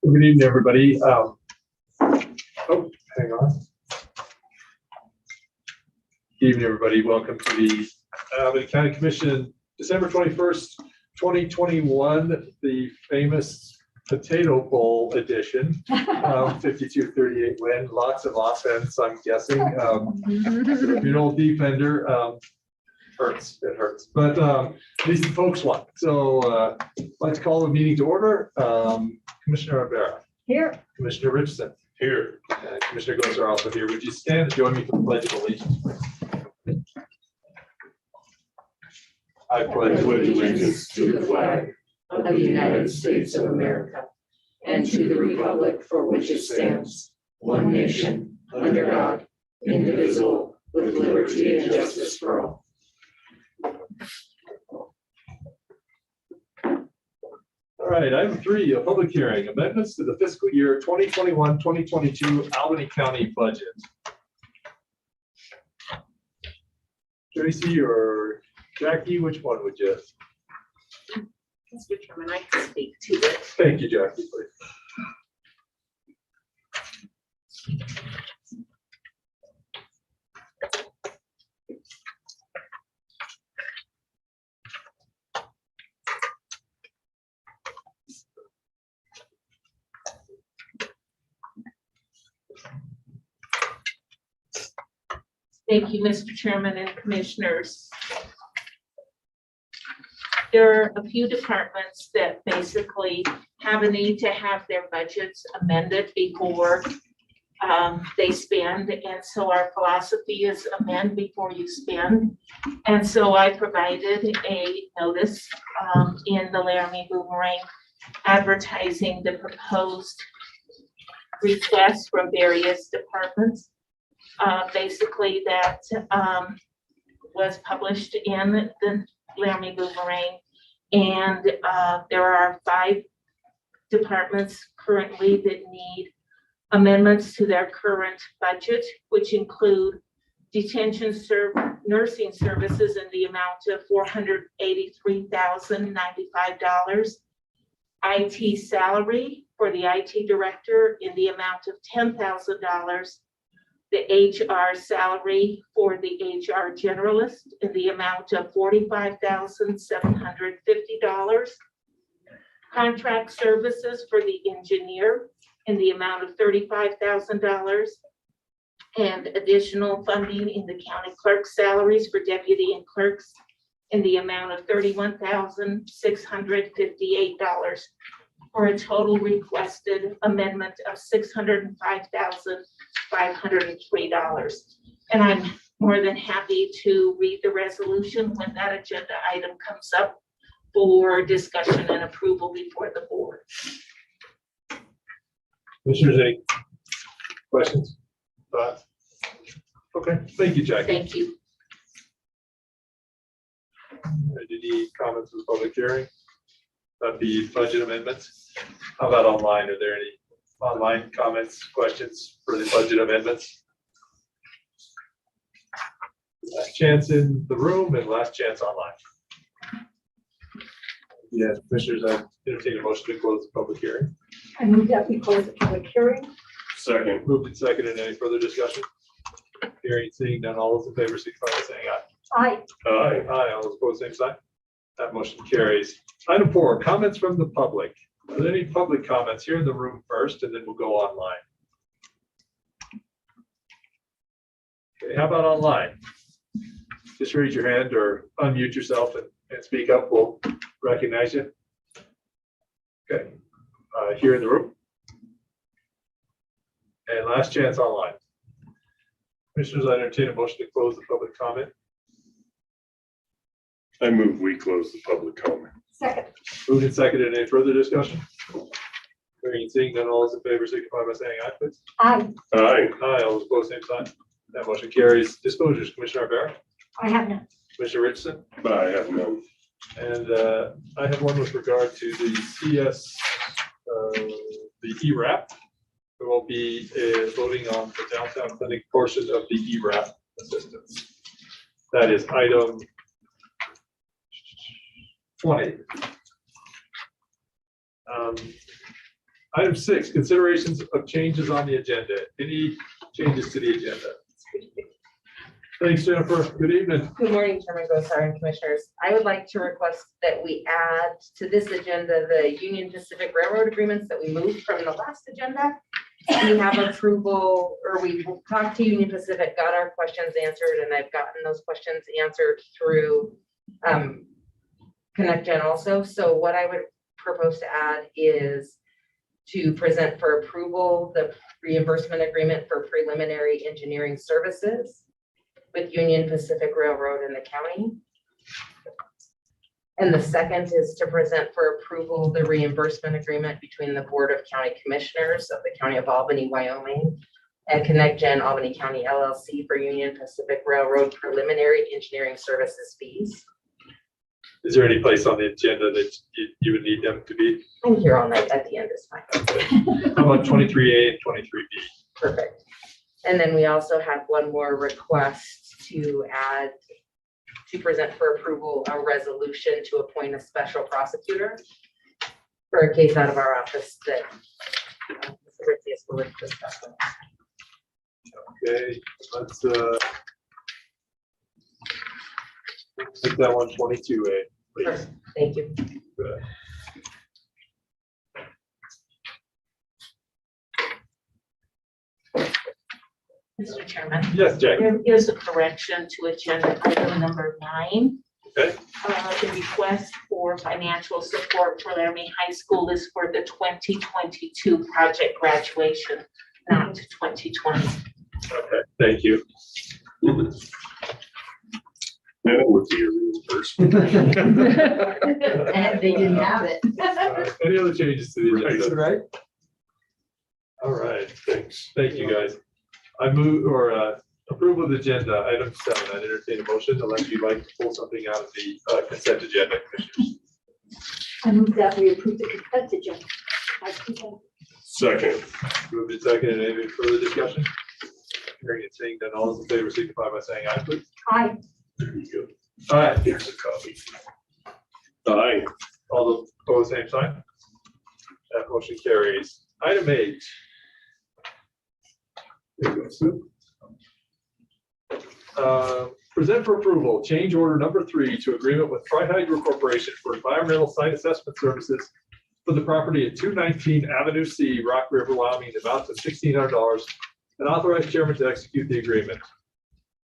Good evening, everybody. Oh, hang on. Good evening, everybody. Welcome to the Albany County Commission, December 21st, 2021, the famous Potato Bowl edition, 52-38 win. Lots of offense, I'm guessing. If you're an old defender, hurts. It hurts. But at least the folks won. So let's call the meeting to order. Commissioner Rivera. Here. Commissioner Richardson. Here. And Commissioner Gosar are also here. Would you stand and join me for the Pledge of Allegiance, please? I pledge allegiance to the flag of the United States of America and to the republic for which it stands, one nation, under God, indivisible, with liberty and justice for all. All right, item 3, a public hearing, amendments to the fiscal year 2021-2022 Albany County budget. Tracy or Jackie, which one would you? Mr. Chairman, I can speak to it. Thank you, Jackie, please. Thank you, Mr. Chairman and Commissioners. There are a few departments that basically have a need to have their budgets amended before they spend. And so our philosophy is amend before you spend. And so I provided a notice in the Laramie Boomerang advertising the proposed requests from various departments. Basically that was published in the Laramie Boomerang, and there are 5 departments currently that need amendments to their current budget, which include detention nursing services in the amount of $483,095, IT salary for the IT director in the amount of $10,000, the HR salary for the HR generalist in the amount of $45,750, contract services for the engineer in the amount of $35,000, and additional funding in the county clerk's salaries for deputy and clerks in the amount of $31,658, for a total requested amendment of $605,503. And I'm more than happy to read the resolution when that agenda item comes up for discussion and approval before the board. Commissioners, any questions? Thoughts? Okay, thank you, Jackie. Thank you. Any comments on the public hearing? About the budget amendments? How about online? Are there any online comments, questions for the budget amendments? Last chance in the room and last chance online. Yes, Commissioners, I entertain a motion to close the public hearing. I move that we close the public hearing. Second. Moved and seconded. Any further discussion? Hearing, seeing none, all those in favor, signify by saying aye. Aye. Aye. Aye. All those opposed, same sign. That motion carries. Item 4, comments from the public. Are there any public comments here in the room first, and then we'll go online? Okay, how about online? Just raise your hand or unmute yourself and speak up. We'll recognize you. Okay, here in the room. And last chance online. Commissioners, I entertain a motion to close the public comment. I move we close the public comment. Second. Moved and seconded. Any further discussion? Hearing and seeing none, all those in favor signify by saying aye, please. Aye. Aye. Aye. All those opposed, same sign. That motion carries. Disclosures, Commissioner Rivera, I have none. Commissioner Richardson, I have none. and I have one with regard to the CS, the ERAP. We will be voting on the downtown clinic portion of the ERAP assistance. That is item 20. Item 6, considerations of changes on the agenda. Any changes to the agenda? Thanks, Jennifer. Good evening. Good morning, Chairman Gosar and Commissioners. I would like to request that we add to this agenda the Union Pacific Railroad agreements that we moved from the last agenda. We have approval, or we talked to Union Pacific, got our questions answered, and I've gotten those questions answered through Connectgen also. So what I would propose to add is to present for approval the reimbursement agreement for preliminary engineering services with Union Pacific Railroad and the county. And the second is to present for approval the reimbursement agreement between the Board of County Commissioners of the County of Albany, Wyoming, and Connectgen Albany County LLC for Union Pacific Railroad preliminary engineering services fees. Is there any place on the agenda that you would need them to be? I'm here all night, at the end is fine. How about 23A and 23B? Perfect. And then we also have one more request to add, to present for approval, a resolution to appoint a special prosecutor for a case out of our office that Mr. Ritzius will discuss. Okay, let's make that one 22A, please. Thank you. Good. Mr. Chairman, Yes, Jack. there is a correction to agenda item number 9. Okay. The request for financial support for Laramie High School is for the 2022 project graduation, not 2020. Okay, thank you. That would be a reimbursement. And they didn't have it. Any other changes to the agenda? Right. All right, Thanks. thank you, guys. I move or approval of the agenda, item 7. I'd entertain a motion unless you'd like to pull something out of the consent agenda, Commissioners. I move that we approve the consent agenda. As presented. Second. Moved and seconded. Any further discussion? Hearing and seeing none, all those in favor signify by saying aye, please. Aye. There you go. All right, Here's a copy. Aye. all those opposed, same sign. That motion carries. Item 8. There you go, Sue. Present for approval, change order number 3 to agreement with Tri-Hydro Corporation for environmental site assessment services for the property at 219 Avenue C, Rock River, Wyoming, the amount of $1,600, and authorize chairman to execute the agreement.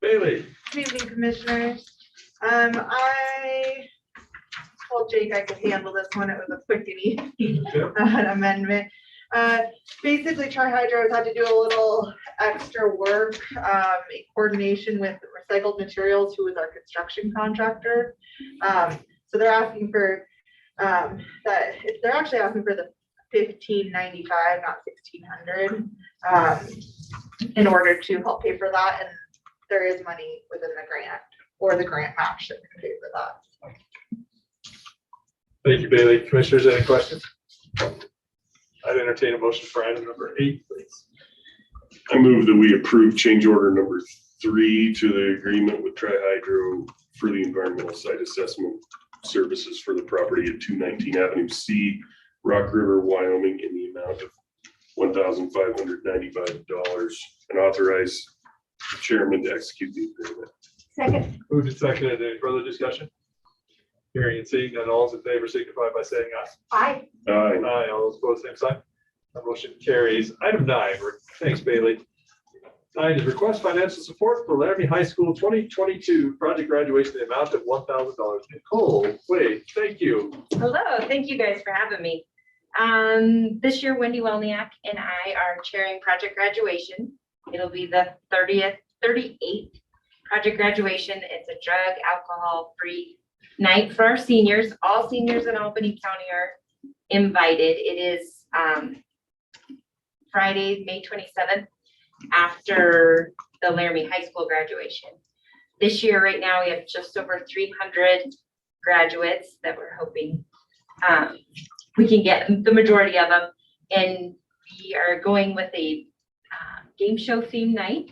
Bailey. Good evening, Commissioners. I told Jake I could handle this one. It was a quick and easy amendment. Basically, Tri-Hydro has had to do a little extra work in coordination with Recycled Materials, who is our construction contractor. So they're asking for they're actually asking for the $1,595, not $1,600, in order to help pay for that. And there is money within the grant or the grant match that can pay for that. Thank you, Bailey. Commissioners, any questions? I'd entertain a motion for item number 8, please. I move that we approve change order number 3 to the agreement with Tri-Hydro for the environmental site assessment services for the property at 219 Avenue C, Rock River, Wyoming, in the amount of $1,595, and authorize the chairman to execute the agreement. Second. Moved and seconded. Any further discussion? Hearing and seeing none, all those in favor signify by saying aye. Aye. Aye. Aye, all those opposed, same sign. That motion carries. Item 9, thanks, Bailey. 9 is request financial support for Laramie High School 2022 project graduation, the amount of $1,000. Nicole, wait, thank you. Hello, thank you guys for having me. This year, Wendy Welniak and I are chairing project graduation. It'll be the 38th project graduation. It's a drug, alcohol-free night for our seniors. All seniors in Albany County are invited. It is Friday, May 27th, after the Laramie High School graduation. This year, right now, we have just over 300 graduates that we're hoping we can get the majority of them. And we are going with a game show theme night,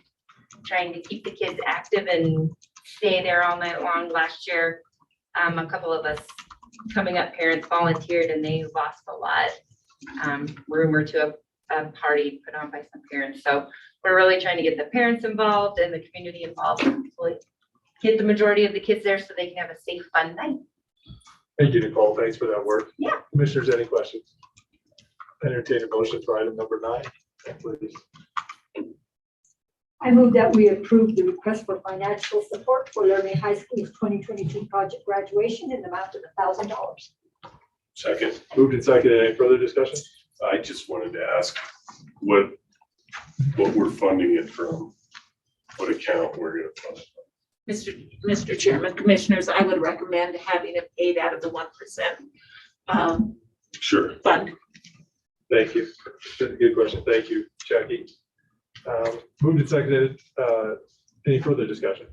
trying to keep the kids active and stay there all night long. Last year, a couple of us coming up parents volunteered and they lost a lot rumor to a party put on by some parents. So we're really trying to get the parents involved and the community involved, and hopefully get the majority of the kids there so they can have a safe, fun night. Thank you, Nicole. Thanks for that work. Yeah. Commissioners, any questions? Entertain a motion for item number 9, please. I move that we approve the request for financial support for Laramie High School's 2022 project graduation in the amount of $1,000. Second, Moved and seconded. Any further discussion? I just wanted to ask what we're funding it from, what account we're gonna fund it. Mr. Chairman, Commissioners, I would recommend having it paid out of the 1% Sure. fund. Thank you. Good question. Thank you, Jackie. Moved and seconded. Any further discussion?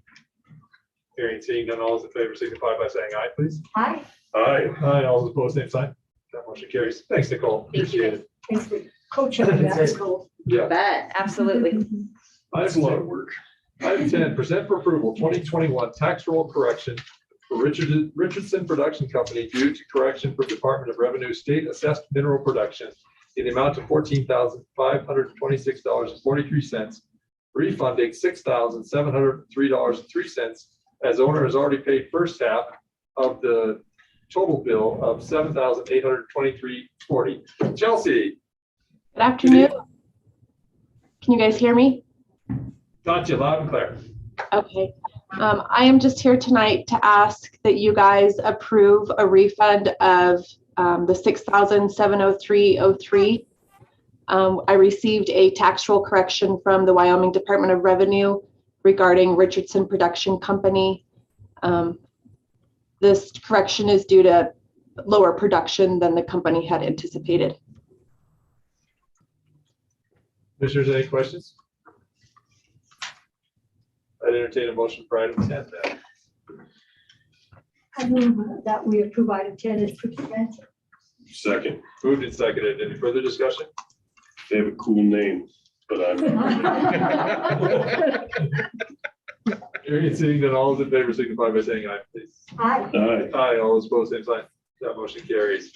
Hearing, seeing none, all those in favor signify by saying aye, please. Aye. Aye. Aye, all those opposed, same sign. That motion carries. Thanks, Nicole. Thank you. Appreciate it. Thanks for co-checking that, Nicole. Yeah. Bet, absolutely. That's a lot of work. Item 10, present for approval 2021 tax roll correction for Richardson Production Company due to correction for Department of Revenue state assessed mineral production in the amount of $14,526.43, refunding $6,703.03 as owner has already paid first half of the total bill of $7,823.40. Chelsea, Good afternoon. Can you guys hear me? got you loud and clear. Okay. I am just here tonight to ask that you guys approve a refund of the $6,703.03. I received a tax roll correction from the Wyoming Department of Revenue regarding Richardson Production Company. This correction is due to lower production than the company had anticipated. Commissioners, any questions? I'd entertain a motion for item 10 then. I move that we approve item 10 as presented. Second, Moved and seconded. Any further discussion? they have a cool name, but I'm. Hearing and seeing that all those in favor signify by saying aye, please. Aye. Aye. Aye, all those opposed, same sign. That motion carries.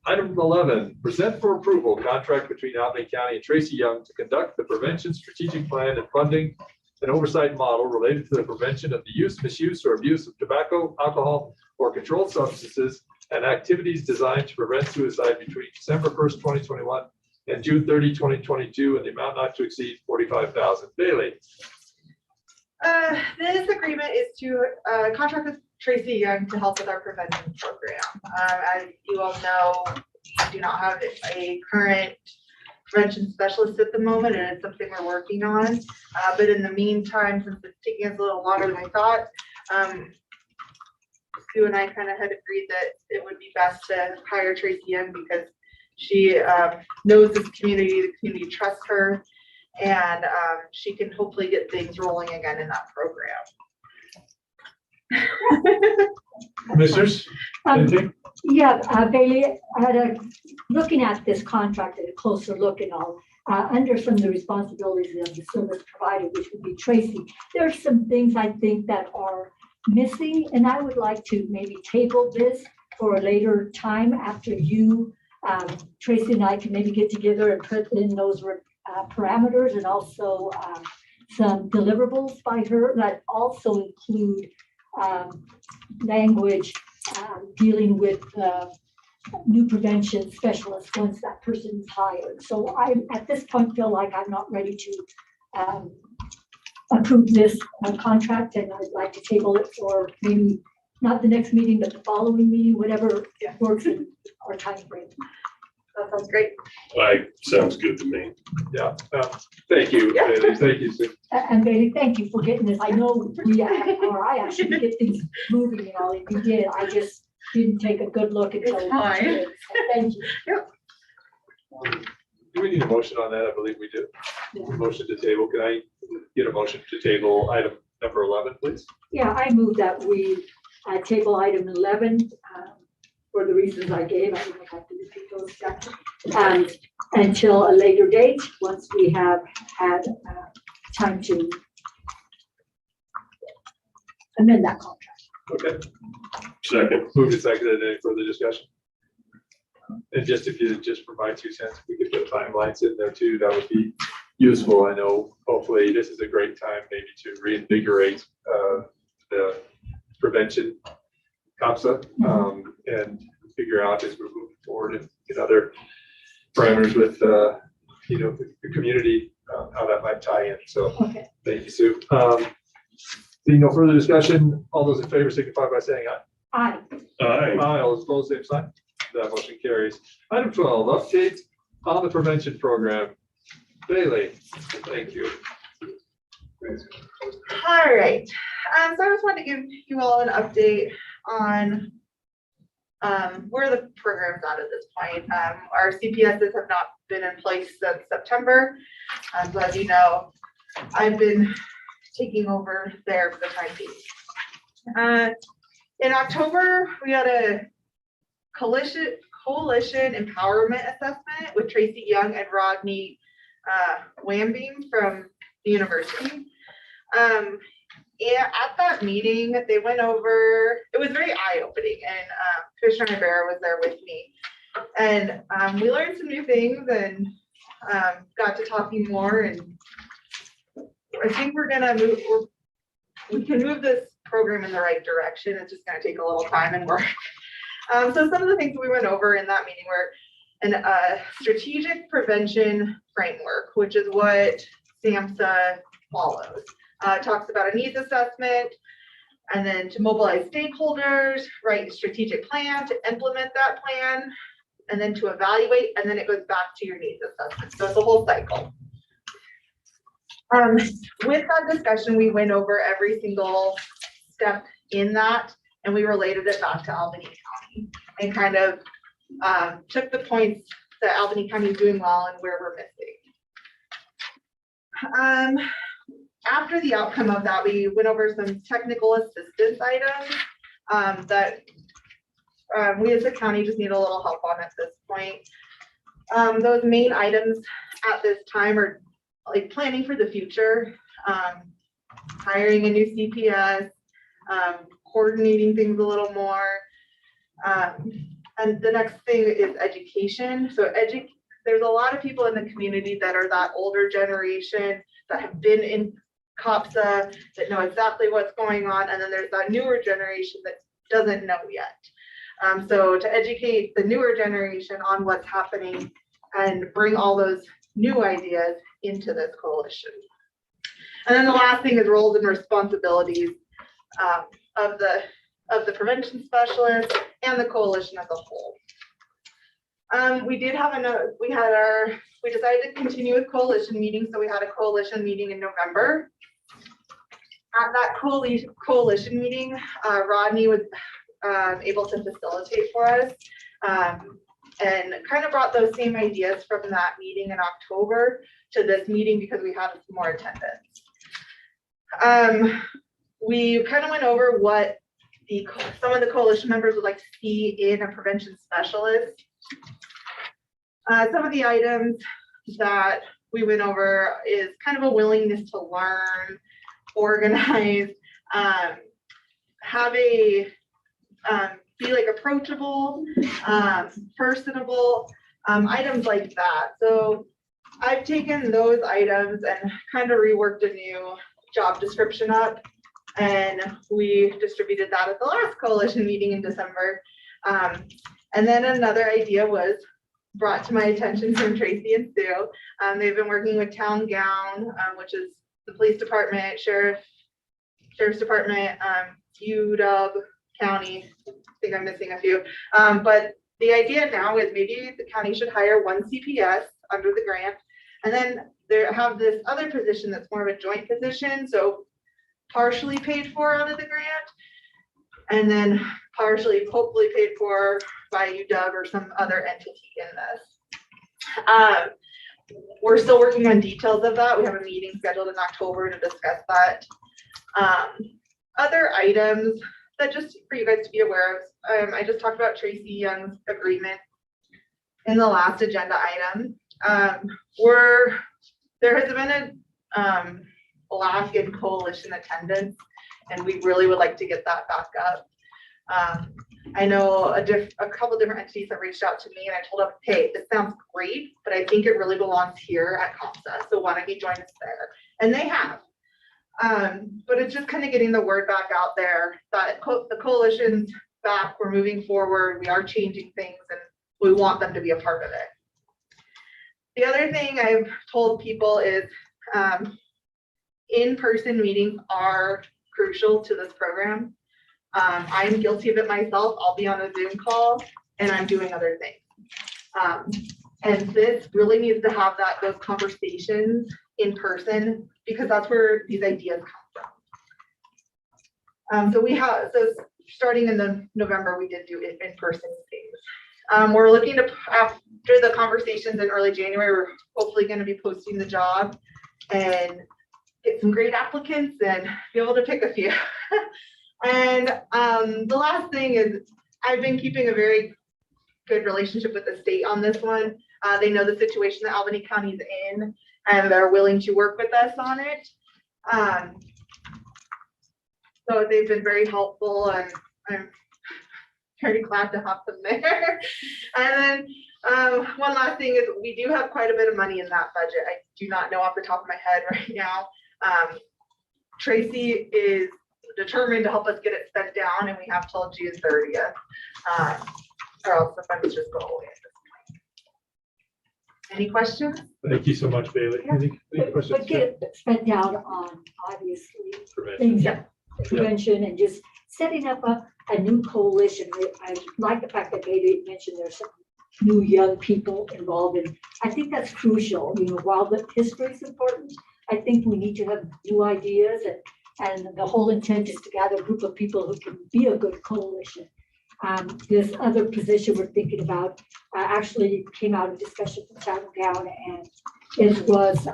Item 11, present for approval contract between Albany County and Tracy Young to conduct the prevention strategic plan and funding and oversight model related to the prevention of the use, misuse, or abuse of tobacco, alcohol, or controlled substances and activities designed to prevent suicide between December 1st, 2021 and June 30, 2022, and the amount not to exceed $45,000. Bailey. This agreement is to contract with Tracy Young to help with our prevention program. As you all know, we do not have a current prevention specialist at the moment, and it's something we're working on. But in the meantime, since it's taking us a little longer than I thought, Sue and I kind of had agreed that it would be best to hire Tracy Young because she knows this community, the community trusts her, and she can hopefully get things rolling again in that program. Commissioners, anything? Yeah, Bailey, looking at this contract at a closer look and all, under some of the responsibilities of the service provider, which would be Tracy, there are some things I think that are missing, and I would like to maybe table this for a later time after you, Tracy and I can maybe get together and put in those parameters and also some deliverables by her that also include language dealing with new prevention specialists once that person is hired. So I, at this point, feel like I'm not ready to approve this contract, and I'd like to table it for maybe not the next meeting, but the following meeting, whatever works in our time frame. That sounds great. Sounds good to me. Yeah. Thank you, Bailey. Thank you, Sue. And Bailey, thank you for getting this. I know I actually get things moving and all, and you did. I just didn't take a good look until. It's fine. So thank you. Do we need a motion on that? I believe we do. Motion to table. Can I get a motion to table item number 11, please? Yeah, I move that we table item 11 for the reasons I gave. I don't have to repeat those steps. Until a later date, once we have had time to amend that contract. Okay. Second, Moved and seconded. Any further discussion? And just if you just provide 2 cents, we could put timelines in there too, that would be useful. I know hopefully this is a great time maybe to reinvigorate the prevention COPSA and figure out as we're moving forward and get other parameters with, the community, how that might tie in. So Okay. thank you, Sue. Seeing no further discussion, all those in favor signify by saying aye. Aye. Aye. Aye, all those opposed, same sign. That motion carries. Item 12, update on the prevention program. Bailey, thank you. All right, so I just wanted to give you all an update on where the program's at this point. Our CPSs have not been in place since September. So as you know, I've been taking over there for the time being. In October, we had a coalition empowerment assessment with Tracy Young and Rodney Wyoming from the university. At that meeting, they went over, it was very eye-opening, and Commissioner Rivera was there with me. And we learned some new things and got to talking more, and I think we're gonna move, we can move this program in the right direction. It's just gonna take a little time and work. So some of the things we went over in that meeting were a strategic prevention framework, which is what SAMHSA follows. Talks about a needs assessment, and then to mobilize stakeholders, write a strategic plan, to implement that plan, and then to evaluate, and then it goes back to your needs assessment. So it's a whole cycle. With that discussion, we went over every single step in that, and we related it back to Albany County and kind of took the points that Albany County is doing well and where we're missing. After the outcome of that, we went over some technical assistance items that we as a county just need a little help on at this point. Those main items at this time are like planning for the future, hiring a new CPS, coordinating things a little more. And the next thing is education. So there's a lot of people in the community that are that older generation that have been in COPSA, that know exactly what's going on. And then there's that newer generation that doesn't know yet. So to educate the newer generation on what's happening and bring all those new ideas into this coalition. And then the last thing is roles and responsibilities of the prevention specialist and the coalition as a whole. We decided to continue with coalition meetings, so we had a coalition meeting in November. At that coalition meeting, Rodney was able to facilitate for us and kind of brought those same ideas from that meeting in October to this meeting because we had some more attendance. We kind of went over what some of the coalition members would like to see in a prevention specialist. Some of the items that we went over is kind of a willingness to learn, organize, be like approachable, personable, items like that. So I've taken those items and kind of reworked a new job description up, and we distributed that at the last coalition meeting in December. And then another idea was brought to my attention from Tracy and Sue. They've been working with Town Gown, which is the police department, sheriff's department, UW County. I think I'm missing a few. But the idea now is maybe the county should hire one CPS under the grant, and then they have this other position that's more of a joint position, so partially paid for out of the grant, and then partially hopefully paid for by UW or some other entity in this. We're still working on details of that. We have a meeting scheduled in October to discuss that. Other items that just for you guys to be aware of, I just talked about Tracy Young's agreement in the last agenda item. There has been a lack in coalition attendance, and we really would like to get that back up. I know a couple different entities that reached out to me, and I told them, hey, this sounds great, but I think it really belongs here at CASA, so why don't you join us there? And they have. But it's just kind of getting the word back out there that the coalition's back, we're moving forward, we are changing things, and we want them to be a part of it. The other thing I've told people is in-person meetings are crucial to this program. I'm guilty of it myself. I'll be on a Zoom call and I'm doing other things. And this really needs to have those conversations in person, because that's where these ideas come from. So starting in November, we did do in-person things. We're looking to, after the conversations in early January, we're hopefully going to be posting the job and get some great applicants and be able to pick a few. And the last thing is, I've been keeping a very good relationship with the state on this one. They know the situation that Albany County is in, and they're willing to work with us on it. So they've been very helpful, and I'm very glad to have them there. And then one last thing is, we do have quite a bit of money in that budget. I do not know off the top of my head right now. Tracy is determined to help us get it spent down, and we have till June 30th, or else the funds just go away at this point. Any questions? Thank you so much, Bailey. Yeah. Any questions? But get it spent down on, obviously, Prevention. things that prevention and just setting up a new coalition. I like the fact that Bailey mentioned there's some new young people involved, and I think that's crucial. You know, while the history is important, I think we need to have new ideas, and the whole intent is to gather a group of people who can be a good coalition. This other position we're thinking about actually came out of discussion from Fairgrounds, and it was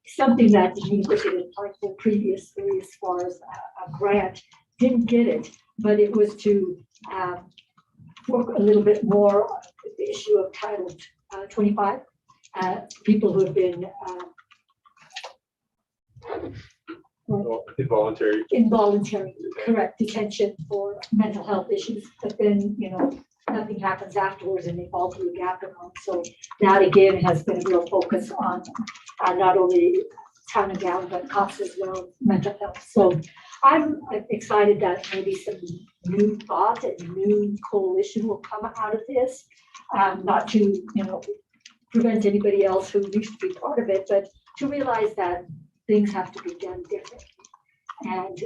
something that the university had applied for previously as far as a grant. Didn't get it, but it was to work a little bit more on the issue of Title 25. People who have been involuntary, correct, detention for mental health issues, but then, you know, nothing happens afterwards and they fall through the gap. So that again has been a real focus on not only town and gown, but cops as well, mental health. So I'm excited that maybe some new thought and new coalition will come out of this, not to, you know, prevent anybody else who used to be part of it, but to realize that things have to be done differently. And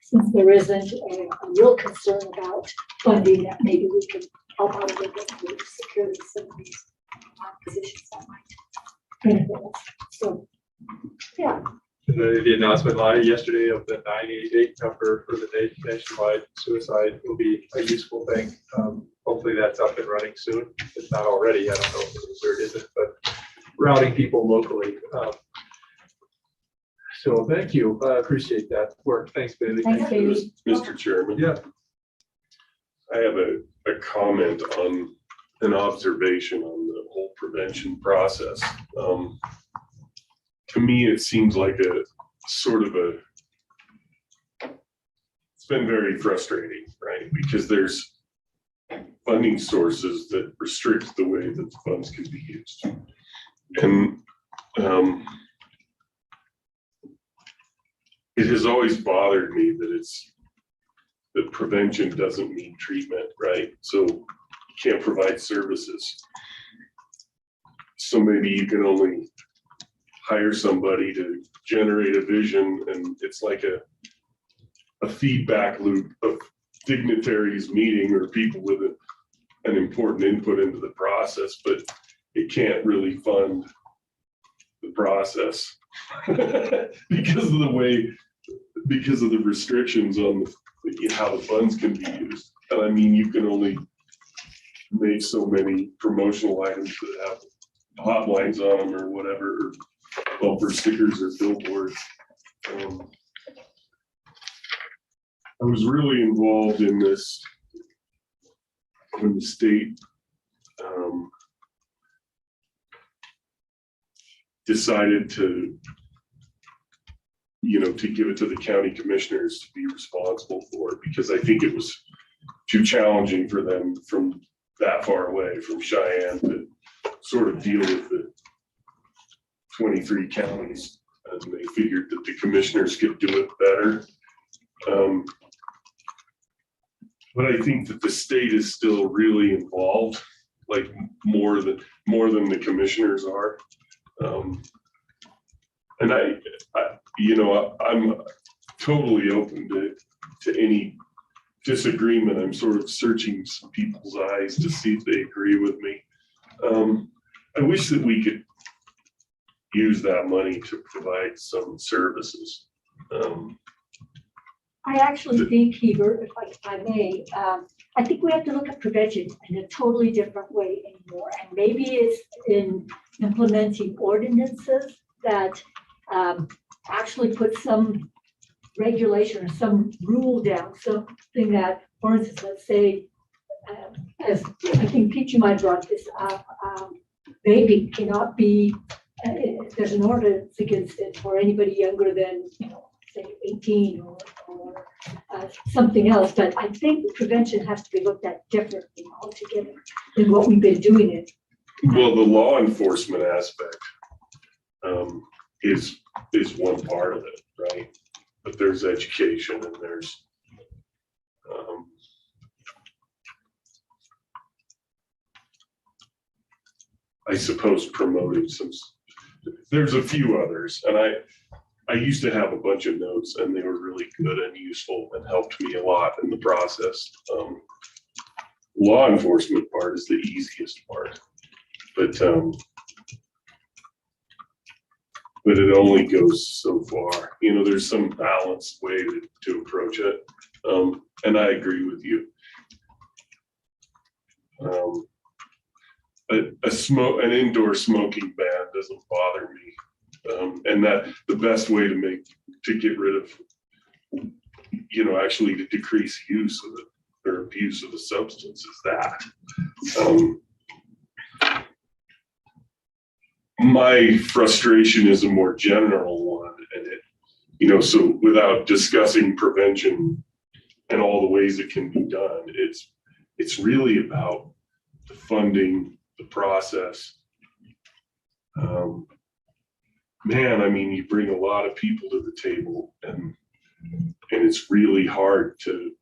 since there isn't a real concern about funding, that maybe we can help out a little bit with securing some of these positions that might benefit us. So, yeah. The announcement live yesterday of the 988 number for the nationwide suicide will be a useful thing. Hopefully that's up and running soon. If it's not already, I don't know where it isn't, but routing people locally. So thank you. I appreciate that work. Thanks, Bailey. Thanks, Bailey. Mr. Chairman. Yeah. I have a comment on an observation on the whole prevention process. To me, it seems like a sort of it's been very frustrating, right? Because there's funding sources that restrict the way that the funds can be used. And it has always bothered me that prevention doesn't mean treatment, right? So you can't provide services. So maybe you can only hire somebody to generate a vision, and it's like a feedback loop of dignitaries meeting or people with an important input into the process, but it can't really fund the process because of the restrictions on how the funds can be used. And I mean, you can only make so many promotional items that have hotlines on them or whatever, or bumper stickers or billboards. I was really involved in this when the state decided to to give it to the county commissioners to be responsible for it, because I think it was too challenging for them from that far away from Cheyenne to sort of deal with the 23 counties. And they figured that the commissioners could do it better. But I think that the state is still really involved, like more than the commissioners are. And I'm totally open to any disagreement. I'm sort of searching some people's eyes to see if they agree with me. I wish that we could use that money to provide some services. I actually think, Heber, if I may, I think we have to look at prevention in a totally different way anymore. And maybe it's in implementing ordinances that actually put some regulation or some rule down, something that, for instance, let's say, as I think Pete, you might brought this up, vaping cannot be, there's an ordinance against it for anybody younger than, say 18 or something else. But I think prevention has to be looked at differently altogether than what we've been doing it. Well, the law enforcement aspect is one part of it, right? But there's education and there's I suppose promoting some. There's a few others, and I used to have a bunch of notes, and they were really good and useful and helped me a lot in the process. Law enforcement part is the easiest part, but it only goes so far. There's some balanced way to approach it, and I agree with you. An indoor smoking ban doesn't bother me, and that the best way to get rid of, actually to decrease use of it or abuse of the substance is that. My frustration is a more general one, and so without discussing prevention and all the ways it can be done, it's really about the funding, the process. You bring a lot of people to the table, and it's really hard to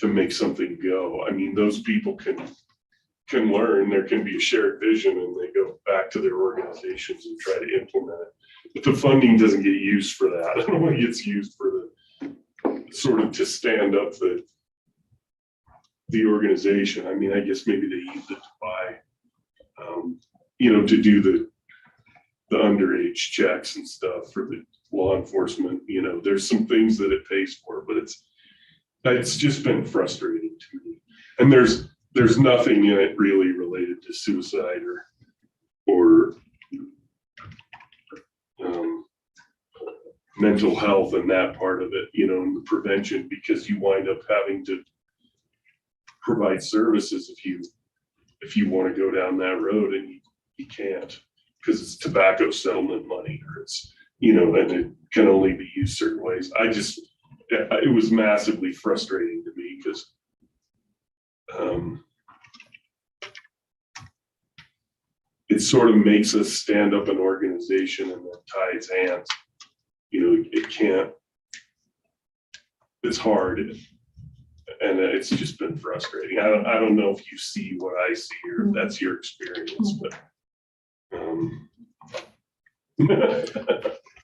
make something go. Those people can learn, there can be a shared vision, and they go back to their organizations and try to implement it. But the funding doesn't get used for that. It only gets used for the sort of to stand up the organization. I guess maybe they use it to buy, to do the underage checks and stuff for the law enforcement. There's some things that it pays for, but it's just been frustrating to me. And there's nothing in it really related to suicide or mental health and that part of it, and the prevention, because you wind up having to provide services if you want to go down that road, and you can't because it's tobacco settlement money, or it's and it can only be used certain ways. It was massively frustrating to me because it sort of makes us stand up an organization and then tie its hands. It can't. It's hard. And it's just been frustrating. I don't know if you see what I see or if that's your experience, but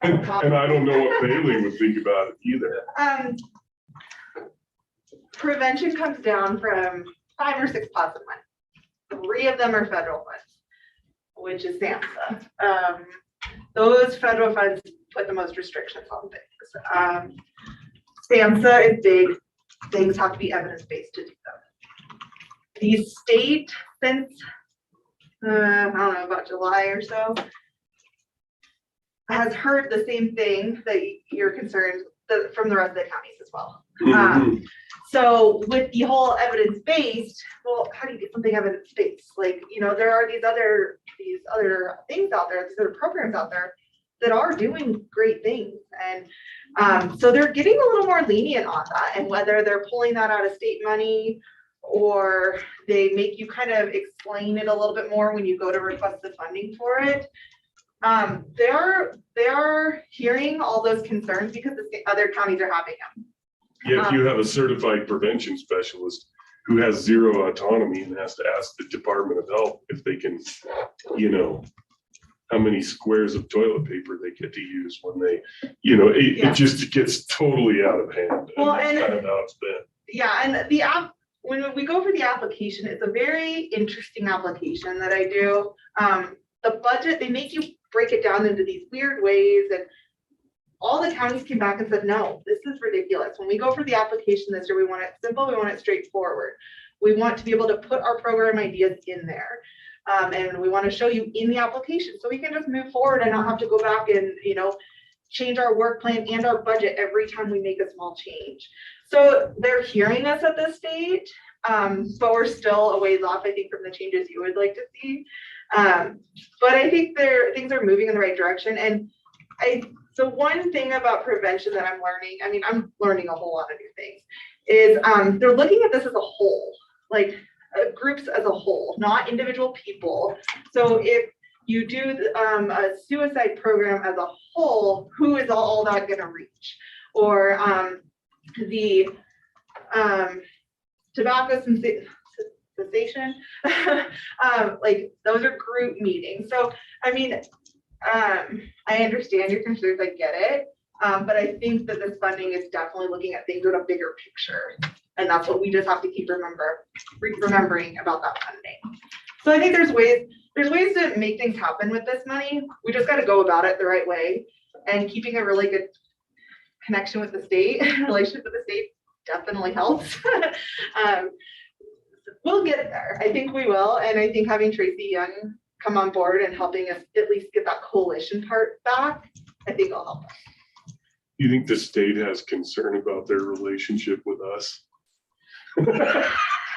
and I don't know what Bailey would think about it either. Prevention comes down from 5 or 6 pots of money. 3 of them are federal funds, which is SAMHSA. Those federal funds put the most restrictions on things. SAMHSA is big. Things have to be evidence-based to do them. The state, since, I don't know, about July or so, has heard the same thing that you're concerned from the rest of the counties as well. So with the whole evidence-based, well, how do you get something evidence-based? There are these other things out there, these other programs out there that are doing great things. And so they're getting a little more lenient on that, and whether they're pulling that out of state money or they make you kind of explain it a little bit more when you go to request the funding for it. They are hearing all those concerns because the other counties are having them. Yeah, if you have a certified prevention specialist who has zero autonomy and has to ask the Department of Health if they can, how many squares of toilet paper they get to use when they, it just gets totally out of hand. Well, that's and kind of how it's been. yeah, and the app, when we go for the application, it's a very interesting application that I do. The budget, they make you break it down into these weird ways, and all the counties came back and said, no, this is ridiculous. When we go for the application this year, we want it simple, we want it straightforward. We want to be able to put our program ideas in there. And we want to show you in the application so we can just move forward and not have to go back and, change our work plan and our budget every time we make a small change. So they're hearing us at this stage, but we're still a ways off, I think, from the changes you would like to see. But I think things are moving in the right direction. And so one thing about prevention that I'm learning a whole lot of new things, is they're looking at this as a whole, like groups as a whole, not individual people. So if you do a suicide program as a whole, who is all that going to reach? Or the tobacco cessation, like those are group meetings. So, I understand your concerns, I get it. But I think that this funding is definitely looking at things in a bigger picture. And that's what we just have to keep remembering about that funding. So I think there's ways to make things happen with this money. We just got to go about it the right way, and keeping a really good connection with the state, relationship with the state definitely helps. We'll get there. I think we will. And I think having Tracy Young come on board and helping us at least get that coalition part back, I think will help us. You think the state has concern about their relationship with us?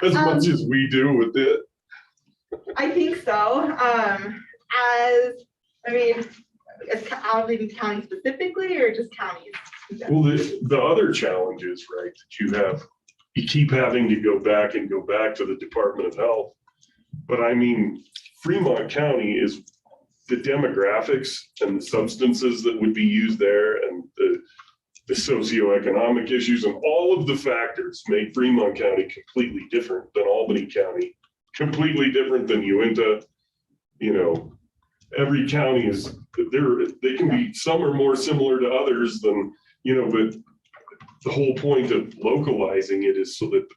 As much as we do with it? I think so. As Albany County specifically, or just counties? Well, the other challenge is, right, that you keep having to go back to the Department of Health. But Fremont County is the demographics and the substances that would be used there, and the socioeconomic issues and all of the factors make Fremont County completely different than Albany County, completely different than Uinta. Every county they can be, some are more similar to others than, but the whole point of localizing it is so that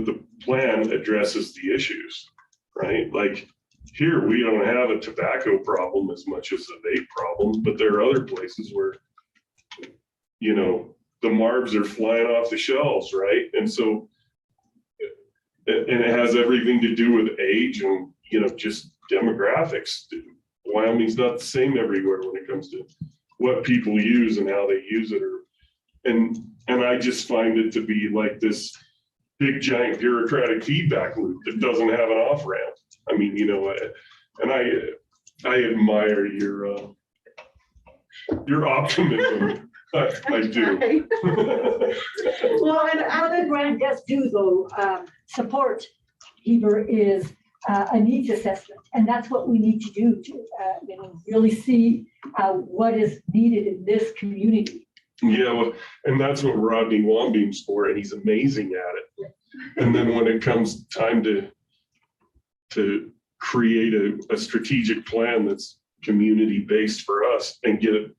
the plan addresses the issues, right? Like here, we don't have a tobacco problem as much as a vape problem, but there are other places where, the Marbs are flying off the shelves, right? And so, and it has everything to do with age and, just demographics. Wyoming's not the same everywhere when it comes to what people use and how they use it. And I just find it to be like this big giant bureaucratic feedback loop that doesn't have an off ramp. And I admire your optimism. I do. Well, and other grant does do though, support Heber is a needs assessment. And that's what we need to do to really see what is needed in this community. Yeah, well, and that's what Rodney Wambeam's for, and he's amazing at it. And then when it comes time to create a strategic plan that's community-based for us and get it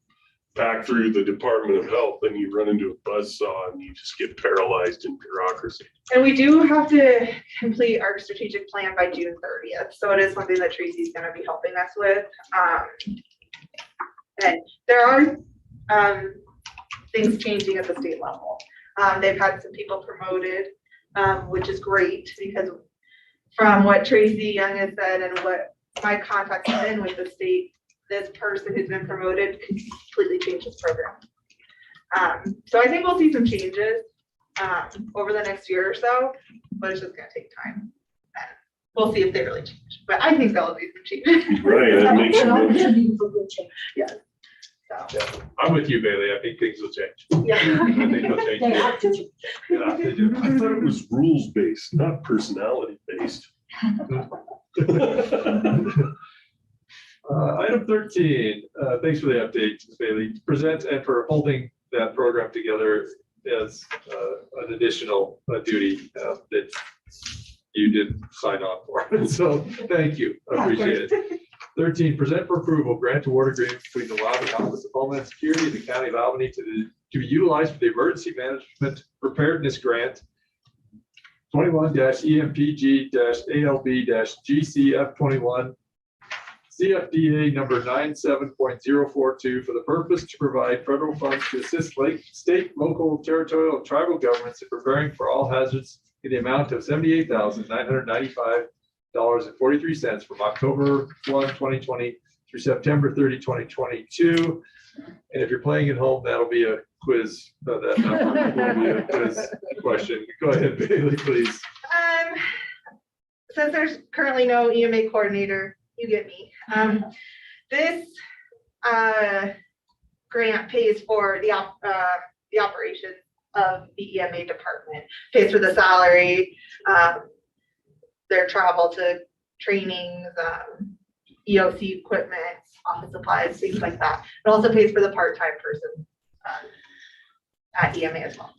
back through the Department of Health, then you run into a buzzsaw and you just get paralyzed in bureaucracy. And we do have to complete our strategic plan by June 30th. So it is something that Tracy's going to be helping us with. And there are things changing at the state level. They've had some people promoted, which is great, because from what Tracy Young has said and what my contacts have been with the state, this person who's been promoted completely changed this program. So I think we'll see some changes over the next year or so, but it's just going to take time. We'll see if they really change, but I think they'll be some change. Right, that makes An you. opportunity for good change. So, I'm with you, Bailey. I think things will change. I yeah. think they'll change. They have to change. Yeah, they do. I thought it was rules-based, not personality-based. Item 13, thanks for the update, Ms. Bailey. Present and for holding that program together as an additional duty that you did sign on for. So thank you. I appreciate it. 13, present for approval, grant award agreement between the Wyoming Office of Homeland Security and the County of Albany to be utilized for the Emergency Management Preparedness Grant 21-EMPG-ALB-GCF21 CFDA number 97.042 for the purpose to provide federal funds to assist state, local, territorial, and tribal governments in preparing for all hazards in the amount of $78,995.43 from October 1, 2020 through September 30, 2022. And if you're playing at home, that'll be a quiz. That number will be a quiz question. Go ahead, Bailey, please. Since there's currently no EMA coordinator, you get me. This grant pays for the operation of the EMA department, pays for the salary, their travel to trainings, EOC equipment, office supplies, things like that. It also pays for the part-time person at EMA as well.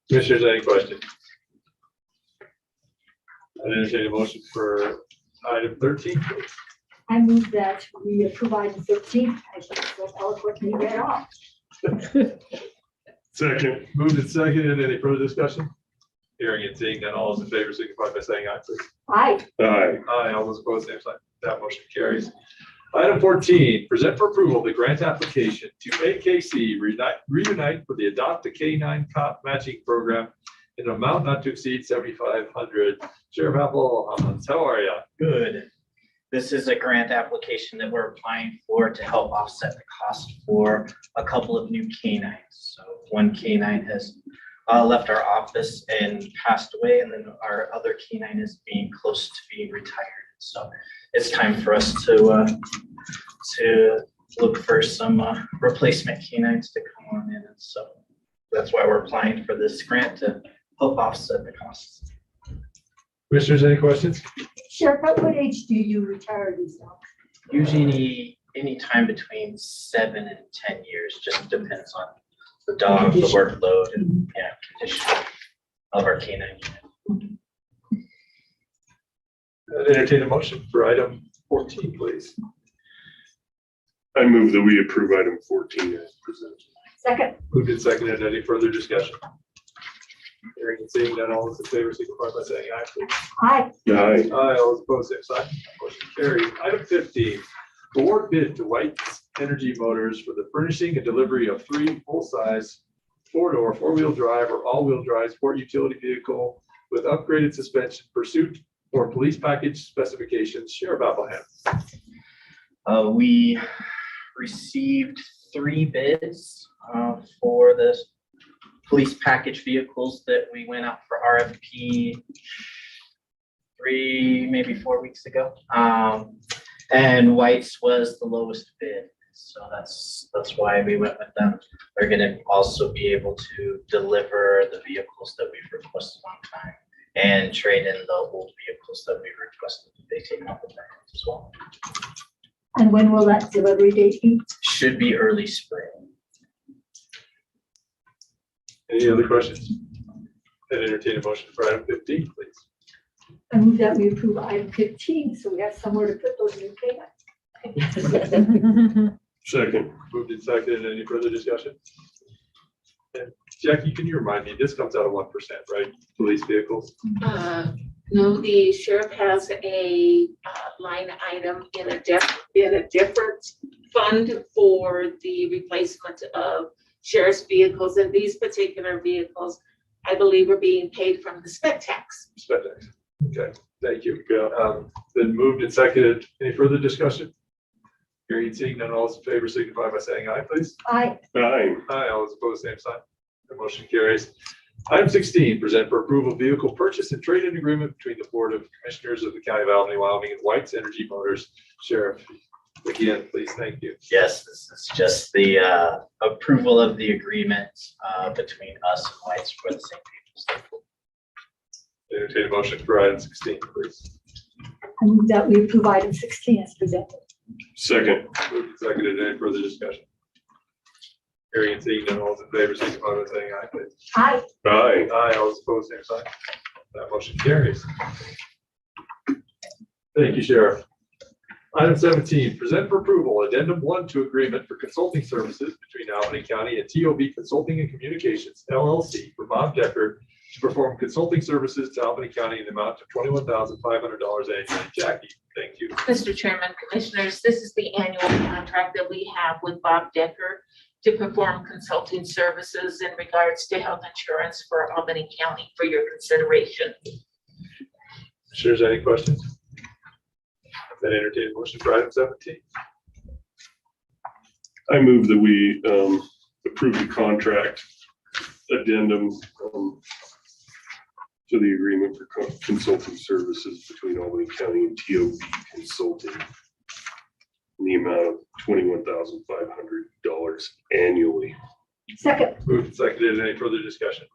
Commissioners, any questions? I entertain a motion for item 13, please. I move that we provide 13, as you so eloquently read off. Second. Moved and seconded. Any further discussion? Hearing and seeing none, all those in favor signify by saying aye, please. Aye. Aye. Aye, all those opposed, same sign. That motion carries. Item 14, present for approval the grant application to AKC Reunite for the Adopt a K-9 Cop Matching Program in an amount not to exceed $7,500. Sheriff Apple, how are you? Good. This is a grant application that we're applying for to help offset the cost for a couple of new canines. So one canine has left our office and passed away, and then our other canine is being close to being retired. So it's time for us to look for some replacement canines to come on in. And so that's why we're applying for this grant to help offset the costs. Commissioners, any questions? Sheriff, at what age do you retire these dogs? Usually any time between 7 and 10 years, just depends on the dog, the workload, and condition of our canine. Entertain a motion for item 14, please. I move that we approve item 14 as presented. Second. Moved and seconded. Any further discussion? Hearing and seeing none, all those in favor signify by saying aye, please. Aye. Aye. Aye, all those opposed, same sign. Motion carries. Item 15, award bid to White Energy Motors for the furnishing and delivery of 3 full-size 4-door, 4-wheel drive or all-wheel drive sport utility vehicle with upgraded suspension pursuit or police package specifications. Sheriff Appleton. We received 3 bids for the police package vehicles that we went out for RFP 3, maybe 4 weeks ago. And White's was the lowest bid. So that's why we went with them. They're gonna also be able to deliver the vehicles that we've requested on time and trade in the old vehicles that we requested. They take off the back as well. And when will that delivery date be? Should be early spring. Any other questions? And entertain a motion for item 15, please. I move that we approve item 15, so we have somewhere to put those new canines. Second. Moved and seconded. Any further discussion? And Jackie, can you remind me, this comes out of 1%, right? Police vehicles? No, the sheriff has a line item in a different fund for the replacement of sheriff's vehicles, and these particular vehicles, I believe, are being paid from the spec tax. Spec tax. Okay, thank you. Been moved and seconded. Any further discussion? Hearing and seeing none, all those in favor signify by saying aye, please. Aye. Aye. Aye, all those opposed, same sign. The motion carries. Item 16, present for approval vehicle purchase and trade-in agreement between the Board of Commissioners of the County of Albany, Wyoming and White's Energy Motors. Sheriff, again, please, thank you. Yes, this is just the approval of the agreement between us and White's for the St. Peter's. Entertain a motion for item 16, please. I move that we approve item 16 as presented. Second. Moved and seconded. Any further discussion? Hearing and seeing none, all those in favor, signify by saying aye, please. Aye. Aye. Aye, all those opposed, same sign. That motion carries. Thank you, Sheriff. Item 17, present for approval addendum 1 to agreement for consulting services between Albany County and TOB Consulting and Communications LLC for Bob Decker to perform consulting services to Albany County in the amount of $21,500 annually. Jackie, thank you. Mr. Chairman, Commissioners, this is the annual contract that we have with Bob Decker to perform consulting services in regards to health insurance for Albany County for your consideration. Commissioners, any questions? Then entertain a motion for item 17. I move that we approve the contract addendum to the agreement for consulting services between Albany County and TOB Consulting in the amount of $21,500 annually. Second. Moved and seconded. Any further discussion?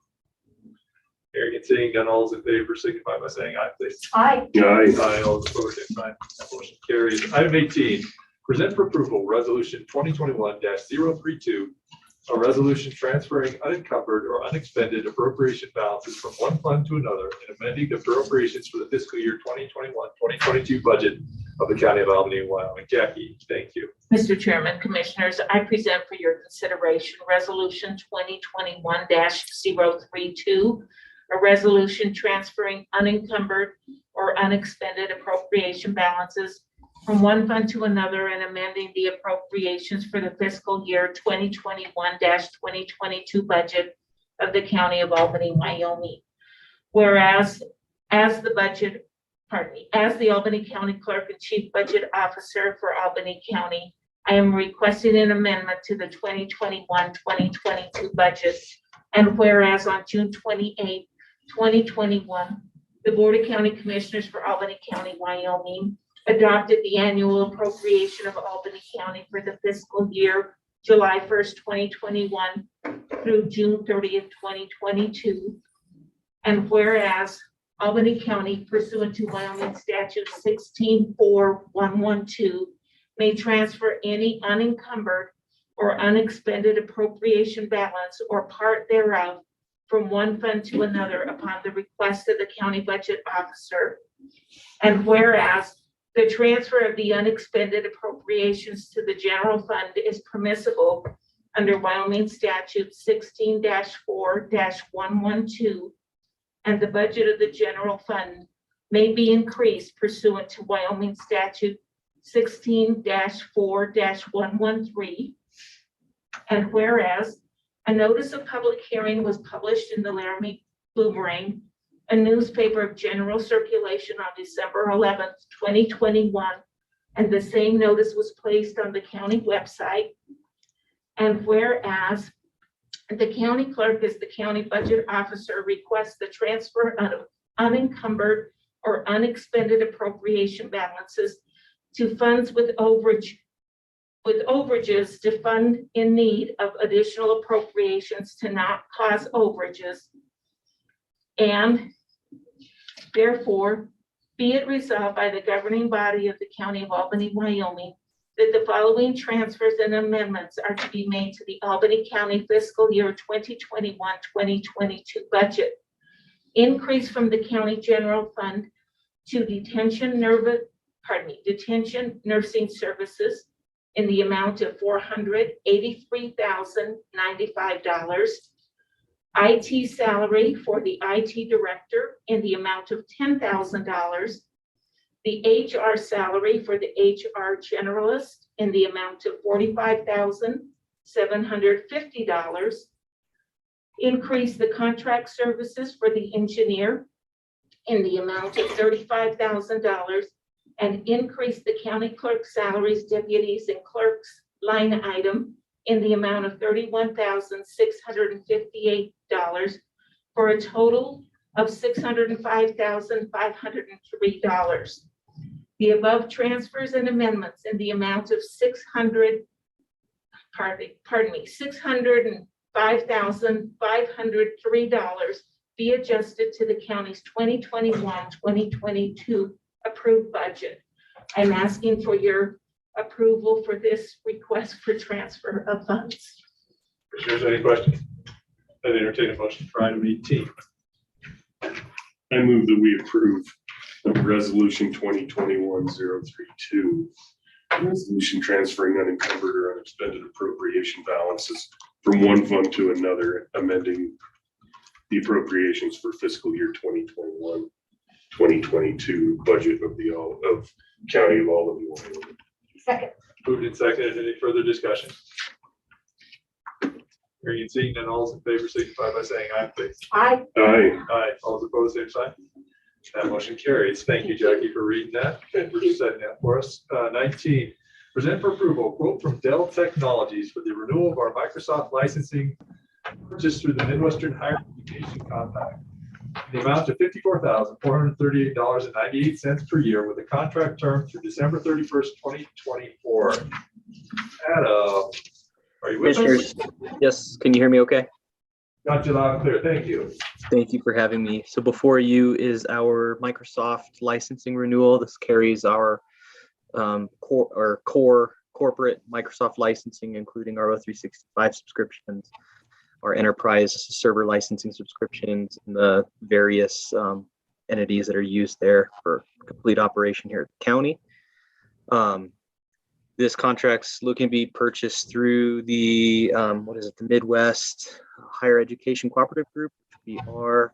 Hearing and seeing none, all those in favor signify by saying aye, please. Aye. Aye. Aye, all those opposed, same sign. That motion carries. Item 18, present for approval, resolution 2021-032, a resolution transferring unencumbered or unexpended appropriation balances from one fund to another and amending the appropriations for the fiscal year 2021-2022 budget of the County of Albany, Wyoming. Jackie, thank you. Mr. Chairman, Commissioners, I present for your consideration Resolution 2021-032, a resolution transferring unencumbered or unexpended appropriation balances from one fund to another and amending the appropriations for the fiscal year 2021-2022 budget of the County of Albany, Wyoming. Whereas as the Albany County Clerk and Chief Budget Officer for Albany County, I am requesting an amendment to the 2021-2022 budget. And whereas on June 28, 2021, the Board of County Commissioners for Albany County, Wyoming adopted the annual appropriation of Albany County for the fiscal year July 1st, 2021 through June 30th, 2022. And whereas Albany County pursuant to Wyoming Statute 164112 may transfer any unencumbered or unexpended appropriation balance or part thereof from one fund to another upon the request of the county budget officer. And whereas the transfer of the unexpended appropriations to the general fund is permissible under Wyoming Statute 16-4-112, and the budget of the general fund may be increased pursuant to Wyoming Statute 16-4-113. And whereas a notice of public hearing was published in the Laramie Boomerang, a newspaper of general circulation on December 11th, 2021, and the same notice was placed on the county website. And whereas the county clerk as the county budget officer requests the transfer of unencumbered or unexpended appropriation balances to funds with overages to fund in need of additional appropriations to not cause overages. And therefore, be it resolved by the governing body of the County of Albany, Wyoming, that the following transfers and amendments are to be made to the Albany County fiscal year 2021-2022 budget. Increase from the county general fund to detention nursing services in the amount of $483,095. IT salary for the IT director in the amount of $10,000. The HR salary for the HR generalist in the amount of $45,750. Increase the contract services for the engineer in the amount of $35,000, and increase the county clerk salaries, deputies, and clerks line item in the amount of $31,658 for a total of $605,503. The above transfers and amendments in the amount of $605,503 be adjusted to the county's 2021-2022 approved budget. I'm asking for your approval for this request for transfer of funds. Commissioners, any questions? I'd entertain a motion for item 18. I move that we approve resolution 2021-032. Resolution transferring unencumbered or unexpended appropriation balances from one fund to another, amending the appropriations for fiscal year 2021-2022 budget of County of Albany, Wyoming. Second. Moved and seconded. Any further discussion? Hearing and seeing none, all those in favor signify by saying aye, please. Aye. Aye. Aye. All those opposed, same sign. That motion carries. Thank you, Jackie, for reading that and for setting that for us. 19, present for approval, quote from Dell Technologies for the renewal of our Microsoft licensing purchased through the Midwestern Higher Education Compact. The amount of $54,438.98 per year with a contract term through December 31st, 2024. Adam, are you with us? Commissioners, yes, can you hear me okay? Got you loud and clear. Thank you. Thank you for having me. So before you is our Microsoft licensing renewal. This carries our core corporate Microsoft licensing, including our O365 subscriptions, our enterprise server licensing subscriptions, and the various entities that are used there for complete operation here at the county. This contract's looking to be purchased through the, the Midwest Higher Education Cooperative Group. We are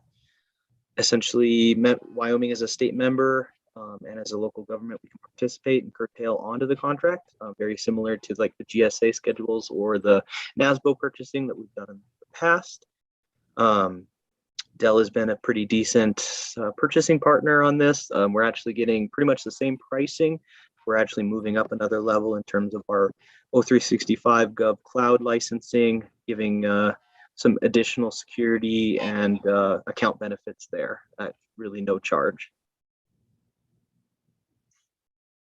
essentially Wyoming as a state member, and as a local government, we can participate and curtail onto the contract, very similar to like the GSA schedules or the NASBO purchasing that we've done in the past. Dell has been a pretty decent purchasing partner on this. We're actually getting pretty much the same pricing. We're actually moving up another level in terms of our O365 Gov Cloud licensing, giving some additional security and account benefits there at really no charge.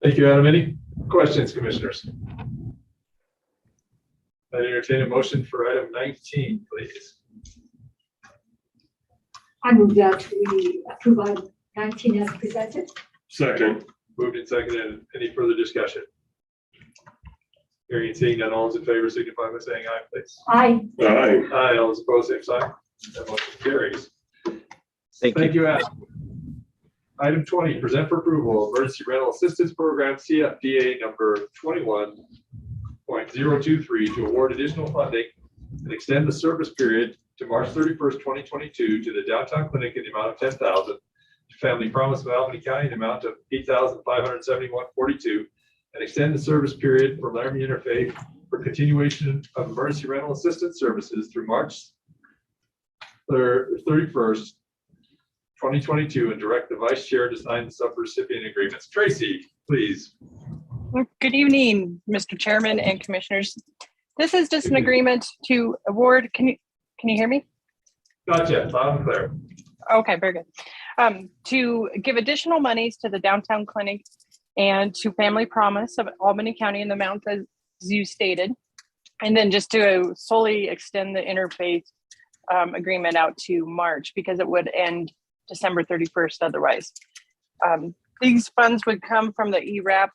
Thank you, Adam. Any questions, commissioners? I entertain a motion for item 19, please. I move that we approve item 19 as presented. Second. Moved and seconded. Any further discussion? Hearing and seeing none, all those in favor signify by saying aye, please. Aye. Aye. Aye. All those opposed, same sign. That motion carries. Thank you. Adam. Item 20, present for approval, Emergency Rental Assistance Program, CFDA number 21.023 to award additional funding and extend the service period to March 31st, 2022 to the Downtown Clinic in the amount of $10,000, to Family Promise of Albany County in the amount of $8,571.42, and extend the service period for Laramie Interfaith for continuation of emergency rental assistance services through March 31st, 2022, and direct the vice chair to sign the sub-recipient agreements. Tracy, please. Good evening, Mr. Chairman and Commissioners. This is just an agreement to award, can you hear me? Gotcha, loud and clear. Okay, very good. To give additional monies to the Downtown Clinic and to Family Promise of Albany County in the amount as you stated. And then just to solely extend the interfaith agreement out to March, because it would end December 31st otherwise. These funds would come from the ERAP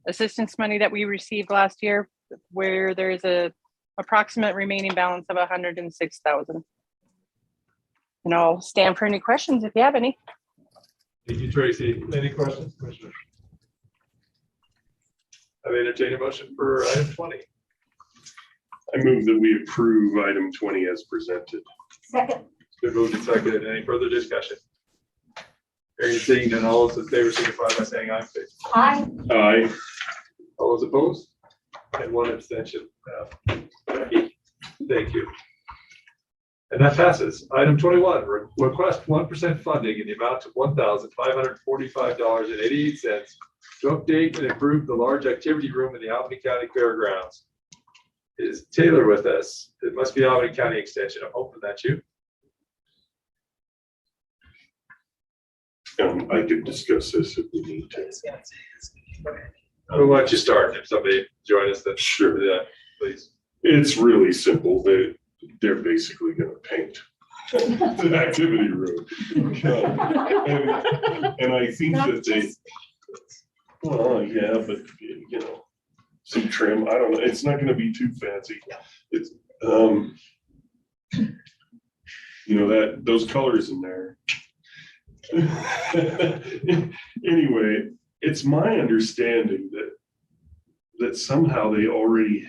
assistance money that we received last year, where there's a approximate remaining balance of $106,000. And I'll stand for any questions if you have any. Thank you, Tracy. Any questions, Commissioner? I entertain a motion for item 20. I move that we approve item 20 as presented. Second. It's been moved and seconded. Any further discussion? Hearing and seeing none, all those in favor signify by saying aye, please. Aye. Aye. All those opposed? And one abstention. Thank you. And that passes. Item 21, request 1% funding in the amount of $1,545.88 to update and improve the large activity room in the Albany County Fairgrounds. Is Taylor with us? It must be Albany County Extension. I'm hoping that's you. I could discuss this if we need to. Why don't you start? If somebody join us, then Sure. yeah, please. It's really simple. They're basically gonna paint the activity room. And I think that they, well, yeah, but you know, some trim, I don't know, it's not gonna be too fancy. It's, you know, those colors in there. Anyway, it's my understanding that somehow they already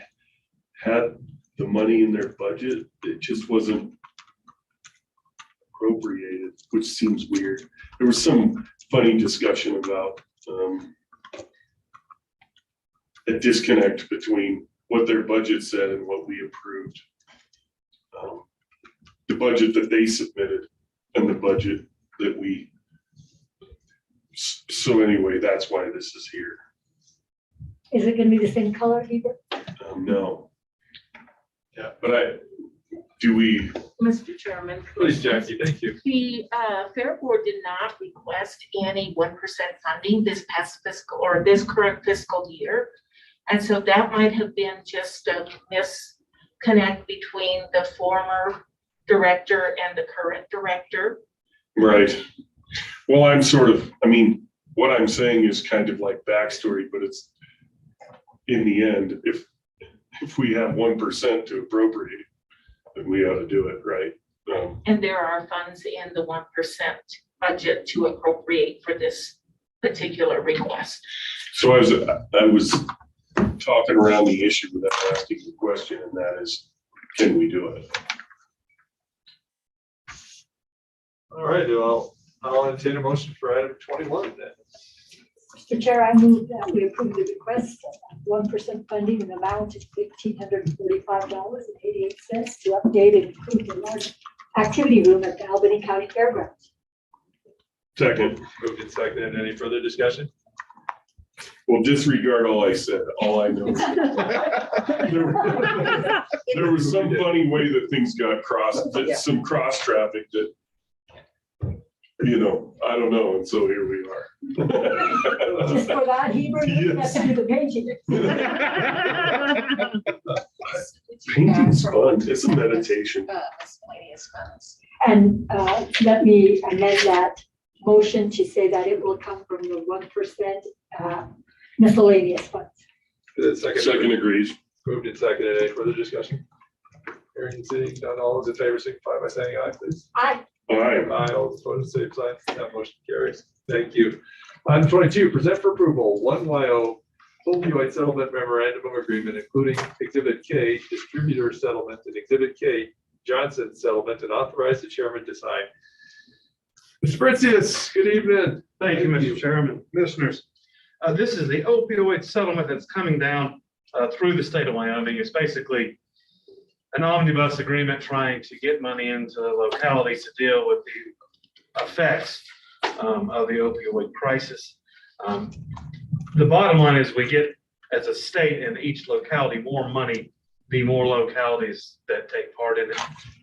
had the money in their budget. It just wasn't appropriated, which seems weird. There was some funny discussion about a disconnect between what their budget said and what we approved. The budget that they submitted and the budget that we, so anyway, that's why this is here. Is it gonna be the same color either? No. Yeah. But do we, Mr. Chairman. Please, Jackie, thank you. The Fair Board did not request any 1% funding this past fiscal or this current fiscal year. And so that might have been just a misconnect between the former director and the current director. right. Well, I'm sort of, I mean, what I'm saying is kind of like backstory, but it's in the end, if we have 1% to appropriate, then we ought to do it, right? And there are funds in the 1% budget to appropriate for this particular request. So I was talking around the issue without asking the question, and that is, can we do it? All right, I'll entertain a motion for item 21 then. Mr. Chair, I move that we approve the request of 1% funding in the amount of $1,545.88 to update and improve the large activity room at the Albany County Fairgrounds. Second. Moved and seconded. Any further discussion? Well, disregard all I said. All I know is there was some funny way that things got crossed, some cross traffic that, you know, I don't know. And so here we are. Just for that, Hebrew, you have to do the painting. Painting's fun. It's a meditation. Miscellaneous funds. And let me amend that motion to say that it will come from the 1% miscellaneous funds. Second agrees. Moved and seconded. Any further discussion? Hearing and seeing none, all those in favor signify by saying aye, please. Aye. Aye. Aye, all those opposed, same sign. That motion carries. Thank you. Item 22, present for approval, 1YO opioid settlement memorandum of agreement, including Exhibit K, distributor settlement, and Exhibit K, Johnson settlement, and authorize the chairman to sign. Mr. Brintzius, good evening. Thank you, Mr. Chairman, commissioners. This is the opioid settlement that's coming down through the state of Wyoming. It's basically an omnibus agreement trying to get money into localities to deal with the effects of the opioid crisis. The bottom line is we get, as a state in each locality, more money, the more localities that take part in it.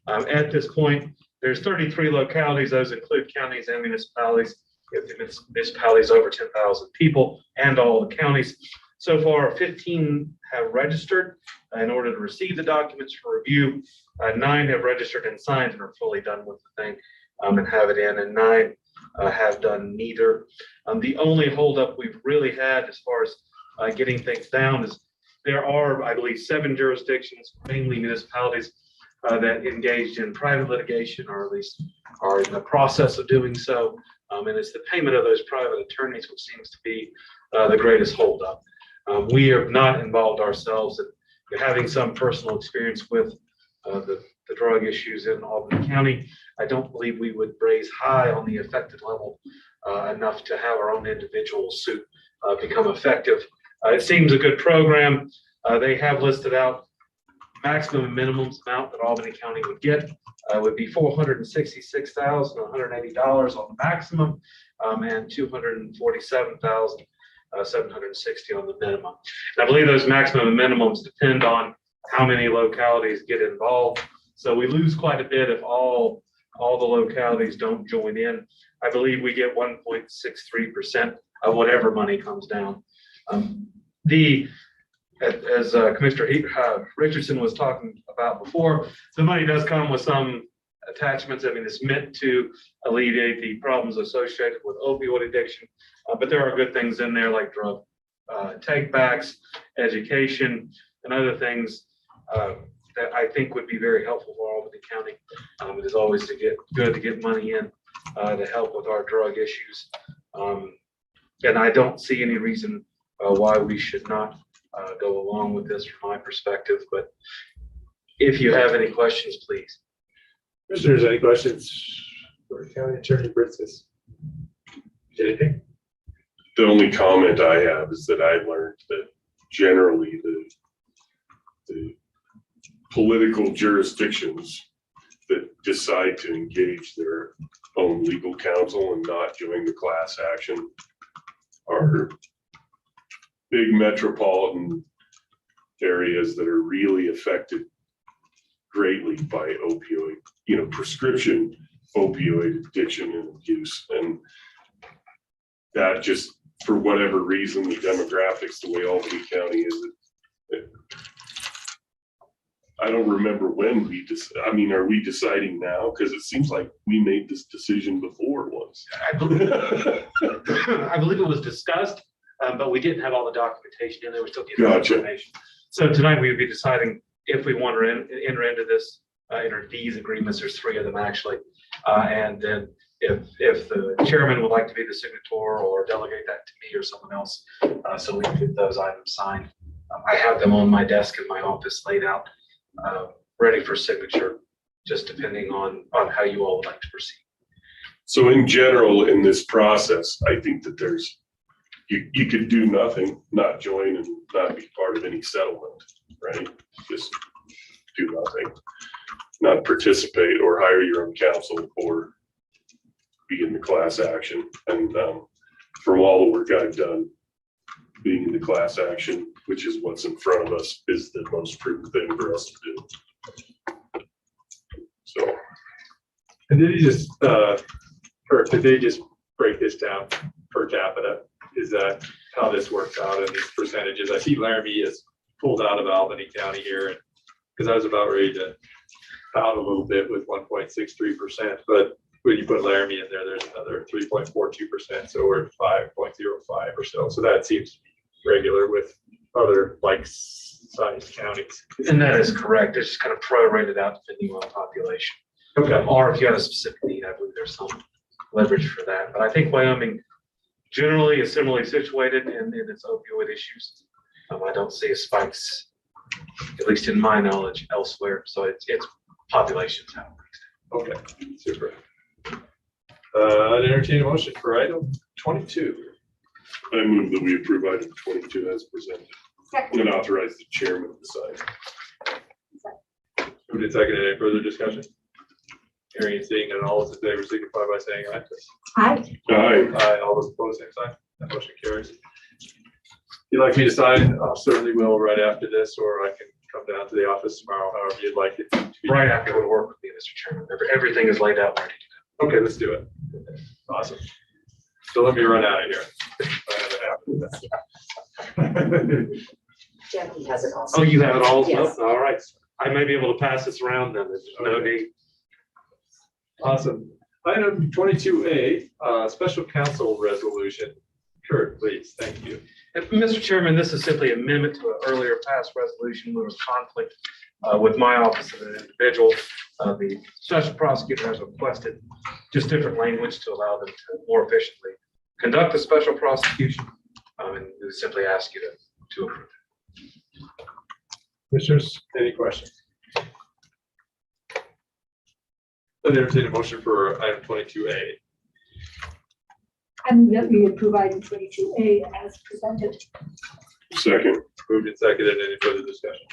At this point, there's 33 localities. Those include counties and municipalities. If the municipalities over 10,000 people and all the counties. So far, 15 have registered in order to receive the documents for review. 9 have registered and signed and are fully done with the thing and have it in, and 9 have done neither. The only holdup we've really had as far as getting things down is there are, I believe, 7 jurisdictions, mainly municipalities, that engaged in private litigation, or at least are in the process of doing so. And it's the payment of those private attorneys which seems to be the greatest holdup. We have not involved ourselves in having some personal experience with the drug issues in Albany County. I don't believe we would raise high on the effective level enough to have our own individual suit become effective. It seems a good program. They have listed out maximum and minimum amount that Albany County would get would be $466,180 on the maximum and $247,760 on the minimum. And I believe those maximum and minimums depend on how many localities get involved. So we lose quite a bit if all the localities don't join in. I believe we get 1.63% of whatever money comes down. As Commissioner Richardson was talking about before, the money does come with some attachments. I mean, it's meant to alleviate the problems associated with opioid addiction, but there are good things in there like drug take-backs, education, and other things that I think would be very helpful for Albany County. It is always good to get money in to help with our drug issues. And I don't see any reason why we should not go along with this from my perspective, but if you have any questions, please. Commissioners, any questions for County Attorney Britzis? Anything? The only comment I have is that I learned that generally the political jurisdictions that decide to engage their own legal counsel and not join the class action are big metropolitan areas that are really affected greatly by opioid, prescription opioid addiction and abuse. And that just, for whatever reason, the demographics, the way Albany County is, I don't remember when are we deciding now? Because it seems like we made this decision before once. I believe it was discussed, but we didn't have all the documentation in there. We're still getting information. So tonight we would be deciding if we want to enter into this, enter these agreements. There's 3 of them actually. And then if the chairman would like to be the signator or delegate that to me or someone else, so we can get those items signed. I have them on my desk in my office laid out, ready for signature, just depending on how you all would like to proceed. So in general, in this process, I think that you could do nothing, not join and not be part of any settlement, right? Just do nothing, not participate or hire your own counsel or be in the class action. And from all the work I've done, being in the class action, which is what's in front of us, is the most prudent thing for us to do. So. And did you just, Kurt, did they just break this down per capita? Is that how this works out in these percentages? I see Laramie is pulled out of Albany County here, and because I was about ready to pound a little bit with 1.63%, but when you put Laramie in there, there's another 3.42%, so we're at 5.05 or so. So that seems to be regular with other like-sized counties. And that is correct. It's just kind of prorated out depending on population. Okay. Or if you have a specific need, I believe there's some leverage for that. But I think Wyoming generally is similarly situated in its opioid issues. I don't see spikes, at least in my knowledge, elsewhere. So it's populations have. Okay, super. I'd entertain a motion for item 22. I move that we approve item 22 as presented and authorize the chairman to sign. Moved and seconded. Any further discussion? Hearing and seeing none, all those in favor signify by saying aye. Aye. Aye. Aye. All those opposed, same sign. That motion carries. If you'd like me to sign, I certainly will right after this, or I can come down to the office tomorrow, however you'd like it. Right after would work with me, Mr. Chairman. Everything is laid out ready to Okay, let's do it. Awesome. So let me run out of here. Jackie has it go. also. Oh, you have it all? Yes. All right. I may be able to pass this around then. There's no need. Awesome. Item 22A, special counsel resolution. Kurt, please. Thank you. Mr. Chairman, this is simply an amendment to an earlier passed resolution. There was conflict with my office and an individual. The special prosecutor has requested just different language to allow them to more efficiently conduct a special prosecution. And we simply ask you to approve it. Commissioners, any questions? I'd entertain a motion for item 22A. And that we approve item 22A as presented. Second. Moved and seconded. Any further discussion?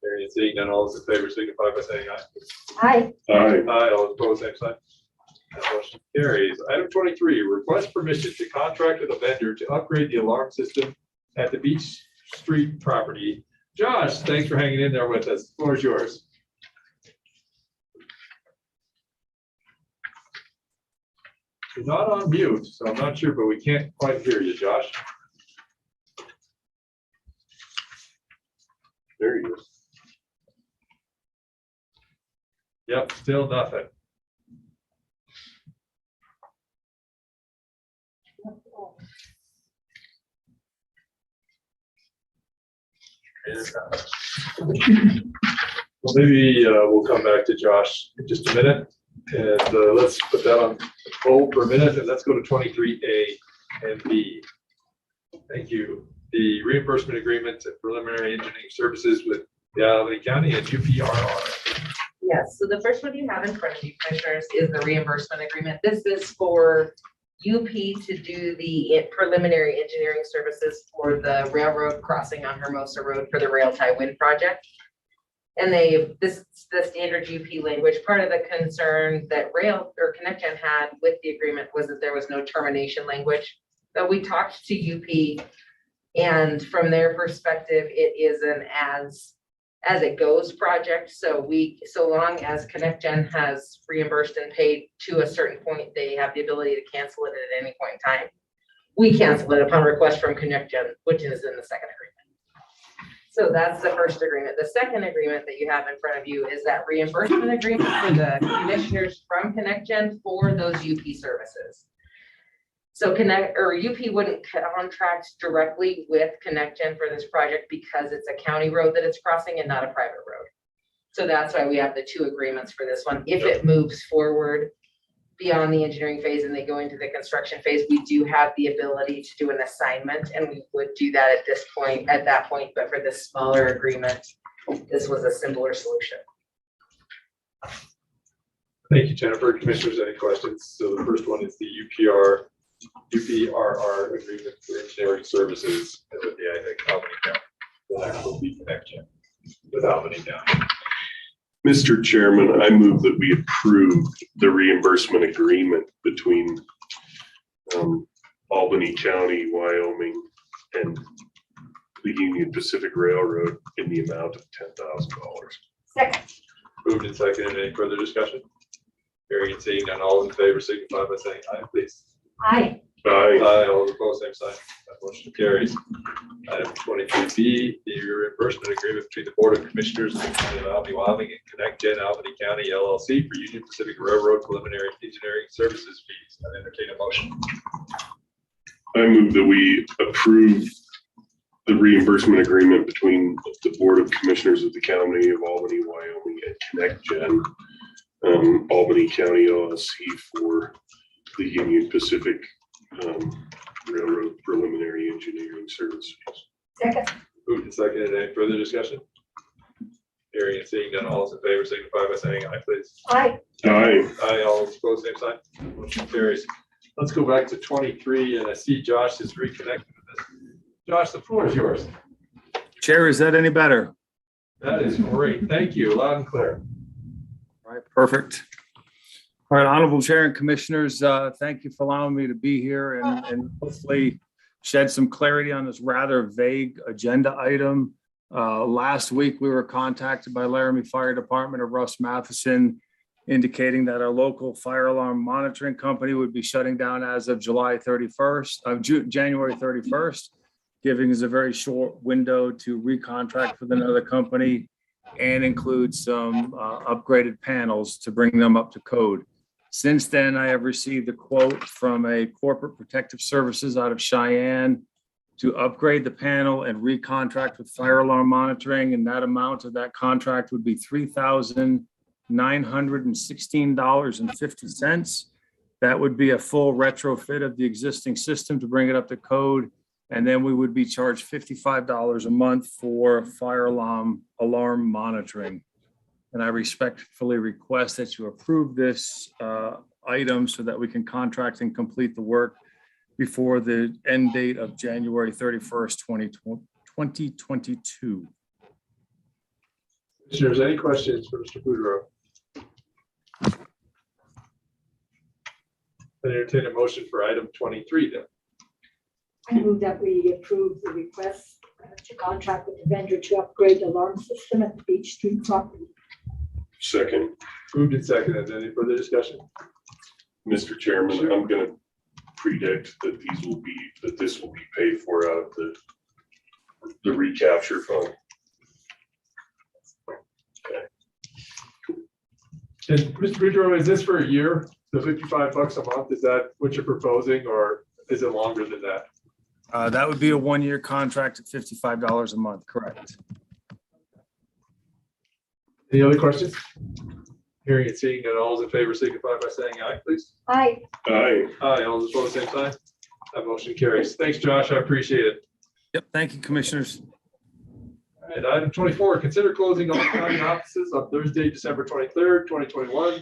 Hearing and seeing none, all those in favor signify by saying aye. Aye. Aye. Aye. All opposed, same sign. That motion carries. Item 23, request permission to contract with a vendor to upgrade the alarm system at the Beach Street property. Josh, thanks for hanging in there with us. The floor is yours. You're not on mute, so I'm not sure, but we can't quite hear you, Josh. There he is. Yep, still nothing. Well, maybe we'll come back to Josh in just a minute, and let's put that on hold for a minute, and let's go to 23A and B. Thank you. The reimbursement agreement and preliminary engineering services with the Albany County and UPRR. Yes, so the first one you have in front of you, commissioners, is the reimbursement agreement. This is for UP to do the preliminary engineering services for the railroad crossing on Hermosa Road for the rail tie wind project. And this is the standard UP language. Part of the concern that rail or Connectgen had with the agreement was that there was no termination language. So we talked to UP, and from their perspective, it is an as it goes project. So long as Connectgen has reimbursed and paid to a certain point, they have the ability to cancel it at any point in time. We cancel it upon request from Connectgen, which is in the second agreement. So that's the first agreement. The second agreement that you have in front of you is that reimbursement agreement for the commissioners from Connectgen for those UP services. So UP wouldn't contract directly with Connectgen for this project because it's a county road that it's crossing and not a private road. So that's why we have the two agreements for this one. If it moves forward beyond the engineering phase and they go into the construction phase, we do have the ability to do an assignment, and we would do that at that point, but for this smaller agreement, this was a simpler solution. Thank you, Jennifer. Commissioners, any questions? So the first one is the UPRR agreement for engineering services with the Albany County. The next will be Connectgen with Albany County. Mr. Chairman, I move that we approve the reimbursement agreement between Albany County, Wyoming, and the Union Pacific Railroad in the amount of $10,000. Second. Moved and seconded. Any further discussion? Hearing and seeing none, all in favor signify by saying aye, please. Aye. Aye. Aye, all opposed, same sign. That motion carries. Item 23B, the reimbursement agreement between the Board of Commissioners of the County of Albany, Wyoming, and Connectgen Albany County LLC for Union Pacific Railroad preliminary engineering services fees. I entertain a motion. I move that we approve the reimbursement agreement between the Board of Commissioners of the County of Albany, Wyoming, and Connectgen, Albany County LLC for the Union Pacific Railroad preliminary engineering services. Second. Moved and seconded. Any further discussion? Hearing and seeing none, all those in favor signify by saying aye, please. Aye. Aye. Aye, all opposed, same sign. Motion carries. Let's go back to 23, and I see Josh is reconnected with us. Josh, the floor is yours. Chair, is that any better? That is great. Thank you. Loud and clear. All right, perfect. All right, Honorable Chair and Commissioners, thank you for allowing me to be here and hopefully shed some clarity on this rather vague agenda item. Last week, we were contacted by Laramie Fire Department of Russ Matheson, indicating that our local fire alarm monitoring company would be shutting down as of January 31st, giving us a very short window to recontract with another company and include some upgraded panels to bring them up to code. Since then, I have received a quote from a corporate protective services out of Cheyenne to upgrade the panel and recontract with fire alarm monitoring, and that amount of that contract would be $3,916.50. That would be a full retrofit of the existing system to bring it up to code. And then we would be charged $55 a month for fire alarm monitoring. And I respectfully request that you approve this item so that we can contract and complete the work before the end date of January 31st, 2022. Commissioners, any questions for Mr. Boudreaux? I entertain a motion for item 23 then. I move that we approve the request to contract with the vendor to upgrade the alarm system at the Beach Street property. Second. Moved and seconded. Any further discussion? Mr. Chairman, I'm gonna predict that this will be paid for out of the recapture fund. And Mr. Boudreaux, is this for a year? The $55 a month, is that what you're proposing, or is it longer than that? That would be a one-year contract at $55 a month, correct? Any other questions? Hearing and seeing none, all those in favor signify by saying aye, please. Aye. Aye. Aye, all those opposed, same sign. That motion carries. Thanks, Josh, I appreciate it. Yep, thank you, commissioners. All right, item 24, consider closing all county offices on Thursday, December 23rd, 2021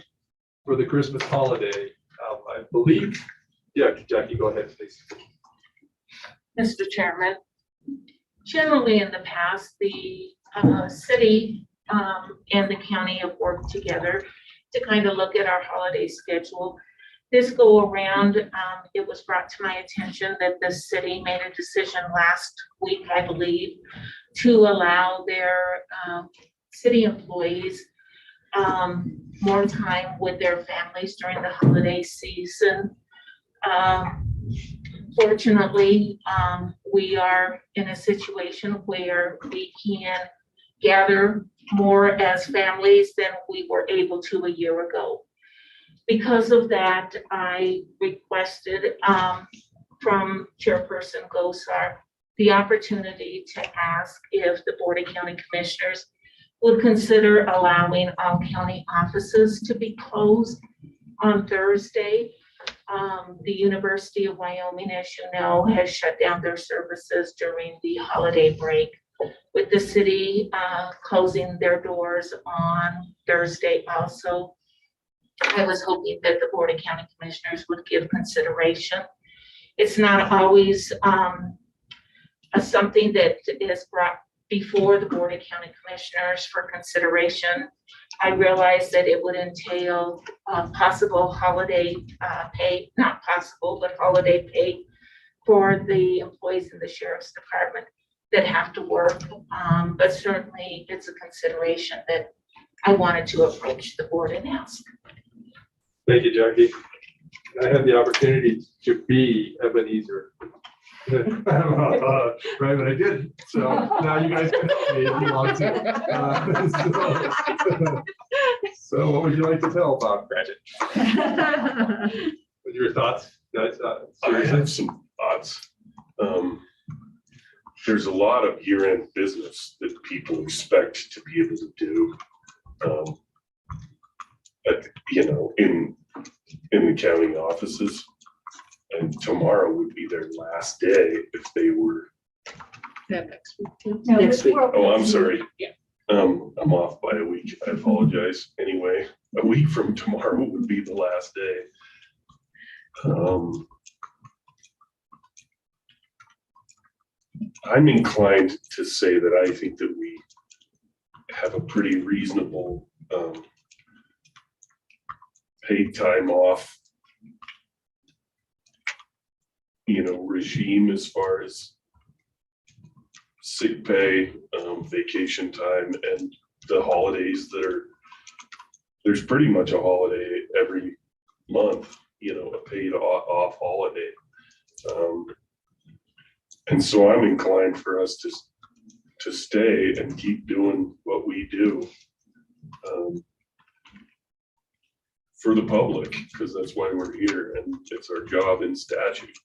for the Christmas holiday. I believe, yeah, Jackie, go ahead, please. Mr. Chairman, generally in the past, the city and the county have worked together to kind of look at our holiday schedule. This go around, it was brought to my attention that the city made a decision last week, I believe, to allow their city employees more time with their families during the holiday season. Fortunately, we are in a situation where we can gather more as families than we were able to a year ago. Because of that, I requested from Chairperson Gosar the opportunity to ask if the Board of County Commissioners would consider allowing all county offices to be closed on Thursday. The University of Wyoming, as you know, has shut down their services during the holiday break, with the city closing their doors on Thursday also. I was hoping that the Board of County Commissioners would give consideration. It's not always something that is brought before the Board of County Commissioners for consideration. I realized that it would entail possible holiday pay, not possible, but holiday pay for the employees in the Sheriff's Department that have to work. But certainly it's a consideration that I wanted to approach the board and ask. Thank you, Jackie. I had the opportunity to be Ebenezer. Right, but I didn't. So now you guys can help me if you want to. So what would you like to tell about Cratchit? What are your thoughts, guys? I have some thoughts. There's a lot of year-end business that people expect to be able to do. In the county offices, and tomorrow would be their last day if they were. Next week too. No, Next week. Oh, I'm sorry. Yeah. I'm off by a week. I apologize. Anyway, a week from tomorrow would be the last day. I'm inclined to say that I think that we have a pretty reasonable paid time off, regime as far as sick pay, vacation time, and the holidays there's pretty much a holiday every month, a paid off holiday. And so I'm inclined for us to stay and keep doing what we do for the public, because that's why we're here and it's our job in statute.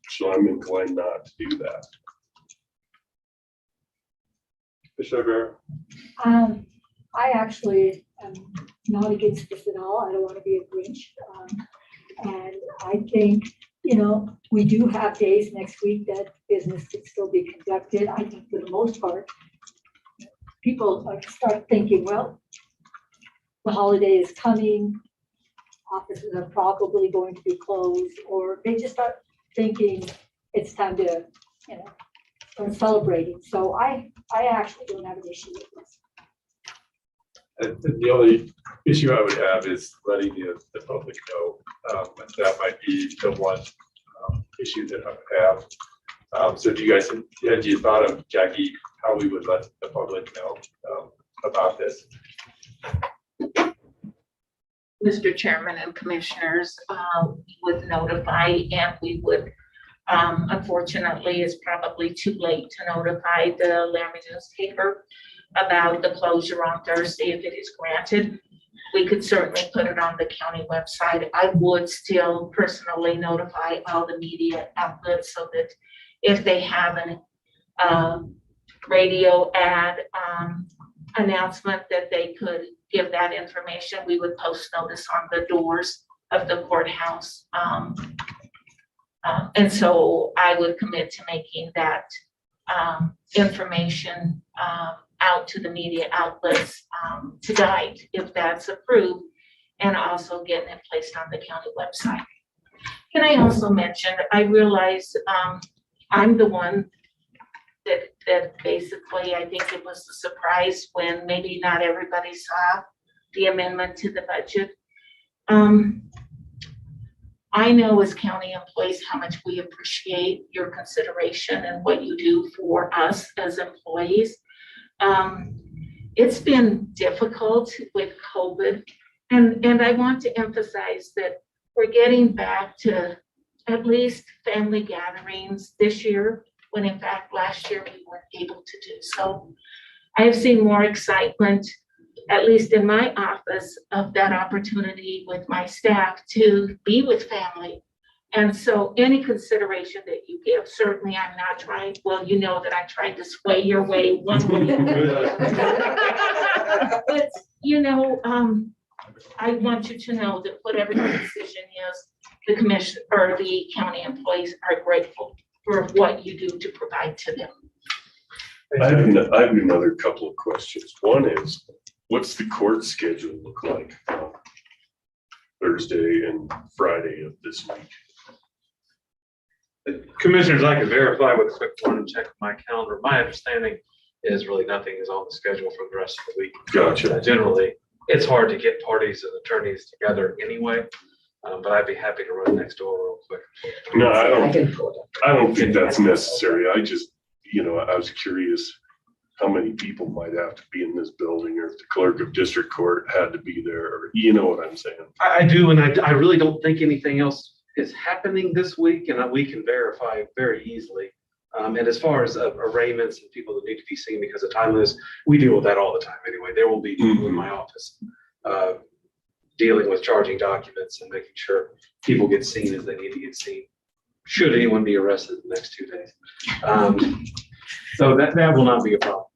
So I'm inclined not to do that. Commissioner I actually am not against this at all. I don't want to be a Grinch. And I think, we do have days next week that business can still be conducted. I think for the most part, people start thinking, well, the holiday is coming, offices are probably going to be closed, or they just start thinking it's time to, start celebrating. So I actually don't have an issue with this. And the only issue I would have is letting the public know. That might be the one issue that I would have. So do you guys, had you thought of, Jackie, how we would let the public know about this? Mr. Chairman and Commissioners, we would notify, and we would, unfortunately, it's probably too late to notify the Laramie newspaper about the closure on Thursday if it is granted. We could certainly put it on the county website. I would still personally notify all the media outlets so that if they have an radio ad announcement that they could give that information. We would post notice on the doors of the courthouse. And so I would commit to making that information out to the media outlets tonight, if that's approved, and also getting it placed on the county website. Can I also mention, I realize I'm the one that basically, I think it was a surprise when maybe not everybody saw the amendment to the budget. I know as county employees how much we appreciate your consideration and what you do for us as employees. It's been difficult with COVID, and I want to emphasize that we're getting back to at least family gatherings this year, when in fact last year we weren't able to do so. I have seen more excitement, at least in my office, of that opportunity with my staff to be with family. And so any consideration that you give, certainly I'm not trying, well, you know that I tried to sway your way one way. But, you know, I want you to know that whatever the decision is, the commission or the county employees are grateful for what you do to provide to them. I have another couple of questions. One is, what's the court schedule look like Thursday and Friday of this week? Commissioners, I could verify with a quick one and check my calendar. My understanding is really nothing is on the schedule for the rest of the week. Gotcha. Generally, it's hard to get parties and attorneys together anyway, but I'd be happy to run next door real quick. No, I don't think that's necessary. I just, you know, I was curious how many people might have to be in this building, or if the clerk of district court had to be there, or you know what I'm saying? I do, and I really don't think anything else is happening this week, and we can verify very easily. And as far as arraignments and people that need to be seen because of time limits, we deal with that all the time anyway. There will be people in my office dealing with charging documents and making sure people get seen as they need to get seen, should anyone be arrested in the next 2 days. So that will not be a problem.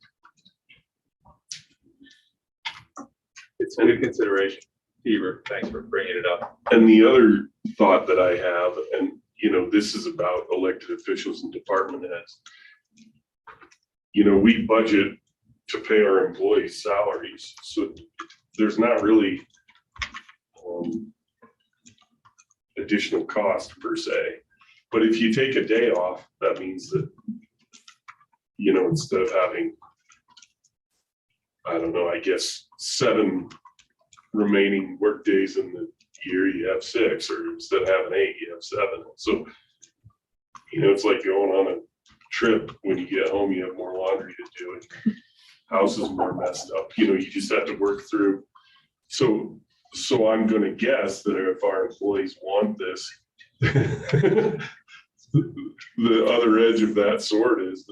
It's a good consideration. Beaver, thanks for bringing it up. And the other thought that I have, and you know, this is about elected officials and department heads. You know, we budget to pay our employees' salaries, so there's not really additional cost per se. But if you take a day off, that means that, you know, instead of having, I don't know, I guess 7 remaining work days in the year, you have 6, or instead of having 8, you have 7. So, you know, it's like going on a trip. When you get home, you have more laundry to do, and house is more messed up. You know, you just have to work through. So I'm going to guess that if our employees want this, the other edge of that sword is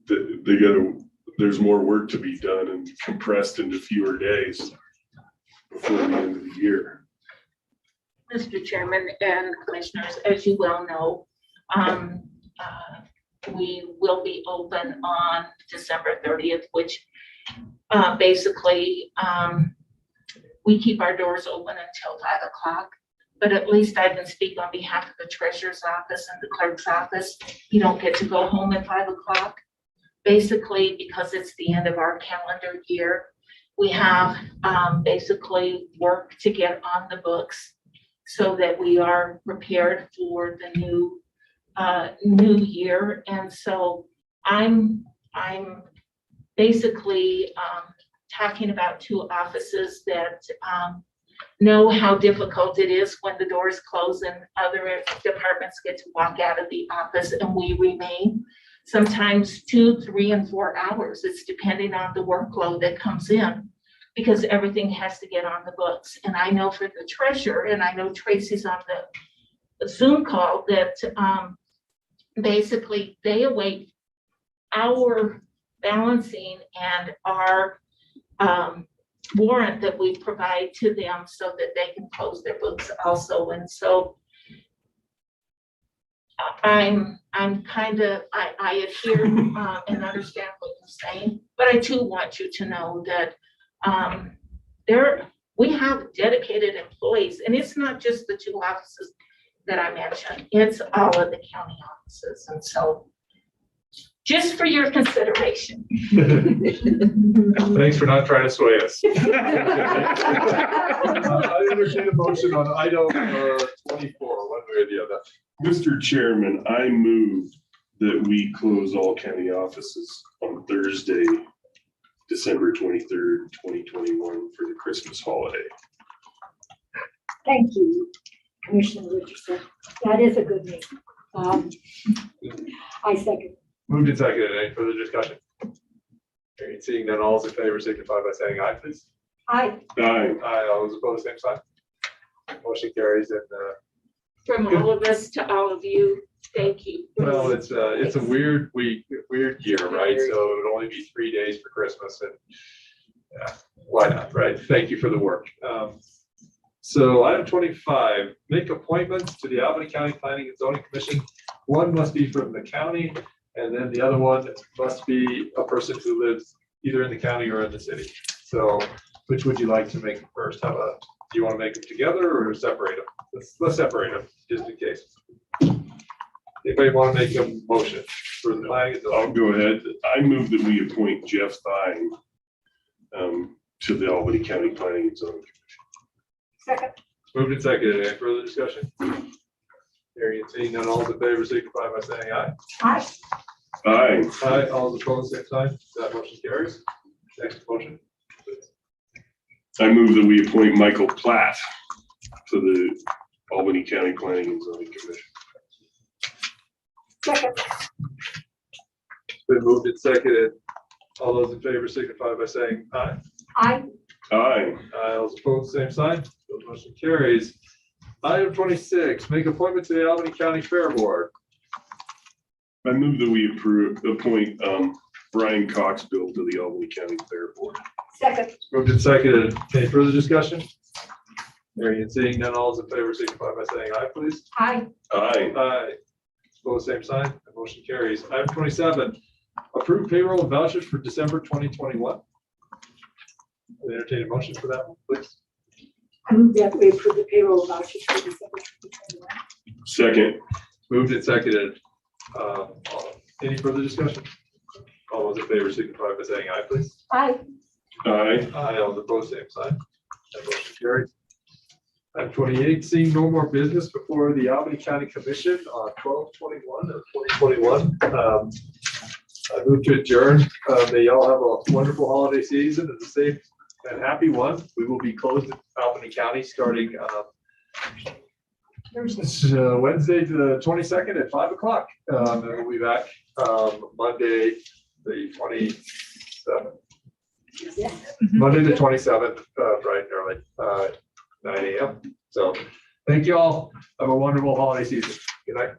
that there's more work to be done and compressed into fewer days before the end of the year. Mr. Chairman and Commissioners, as you well know, we will be open on December 30th, which basically we keep our doors open until 5 o'clock. But at least I can speak on behalf of the treasurer's office and the clerk's office. You don't get to go home at 5 o'clock. Basically, because it's the end of our calendar year, we have basically work to get on the books so that we are prepared for the new year. And so I'm basically talking about 2 offices that know how difficult it is when the doors close and other departments get to walk out of the office and we remain sometimes 2, 3, and 4 hours. It's depending on the workload that comes in. because everything has to get on the books. And I know for the treasurer, and I know Tracy's on the Zoom call, that basically they await our balancing and our warrant that we provide to them so that they can close their books also. And so I'm kind of, I adhere and understand what you're saying, but I too want you to know that we have dedicated employees, and it's not just the 2 offices that I mentioned, it's all of the county offices. And so just for your consideration. Thanks for not trying to sway us. I entertain a motion on item 24, one way or the other. Mr. Chairman, I move that we close all county offices on Thursday, December 23rd, 2021 for the Christmas holiday. Thank you, Commissioner Richardson. That is a good name. I second. Moved and seconded. Any further discussion? Hearing and seeing none, all those in favor signify by saying aye, please. Aye. Aye. Aye, all those opposed, same sign. Motion carries. And From all of us to all of you, thank you. well, it's a weird week, weird year, right? So it would only be 3 days for Christmas, and yeah, why not, right? Thank you for the work. So item 25, make appointments to the Albany County Planning and Zoning Commission. One must be from the county, and then the other one must be a person who lives either in the county or in the city. So which would you like to make first? How about, do you want to make them together or separate them? Let's separate them, just in case. Anybody want to make a motion for the planning? I'll go ahead. I move that we appoint Jeff Thine to the Albany County Planning and Zoning Commission. Second. Moved and seconded. Any further discussion? Hearing and seeing none, all those in favor signify by saying aye. Aye. Aye. Aye, all those opposed, same sign. That motion carries. Next motion. I move that we appoint Michael Platt to the Albany County Planning and Zoning Commission. Second. Been moved and seconded. All those in favor signify by saying aye. Aye. Aye. Aye, all those opposed, same sign. The motion carries. Item 26, make appointment to the Albany County Fair Board. I move that we appoint Brian Coxbill to the Albany County Fair Board. Second. Moved and seconded. Any further discussion? Hearing and seeing none, all those in favor signify by saying aye, please. Aye. Aye. Aye. Opposed, same sign. The motion carries. Item 27, approve payroll and vouchers for December 2021. Entertain a motion for that one, please. I move that we approve the payroll vouchers for December 2021. Second. Moved and seconded. Any further discussion? All those in favor signify by saying aye, please. Aye. Aye. Aye, all those opposed, same sign. That motion carries. Item 28, seeing no more business before the Albany County Commission on 12/21 of 2021. I move to adjourn. May y'all have a wonderful holiday season and a safe and happy one. We will be closed in Albany County starting Wednesday the 22nd at 5 o'clock. And we'll be back Monday the 27th. Yeah. Monday the 27th, bright and early, 9 a.m. So thank you all. Have a wonderful holiday season. Good night.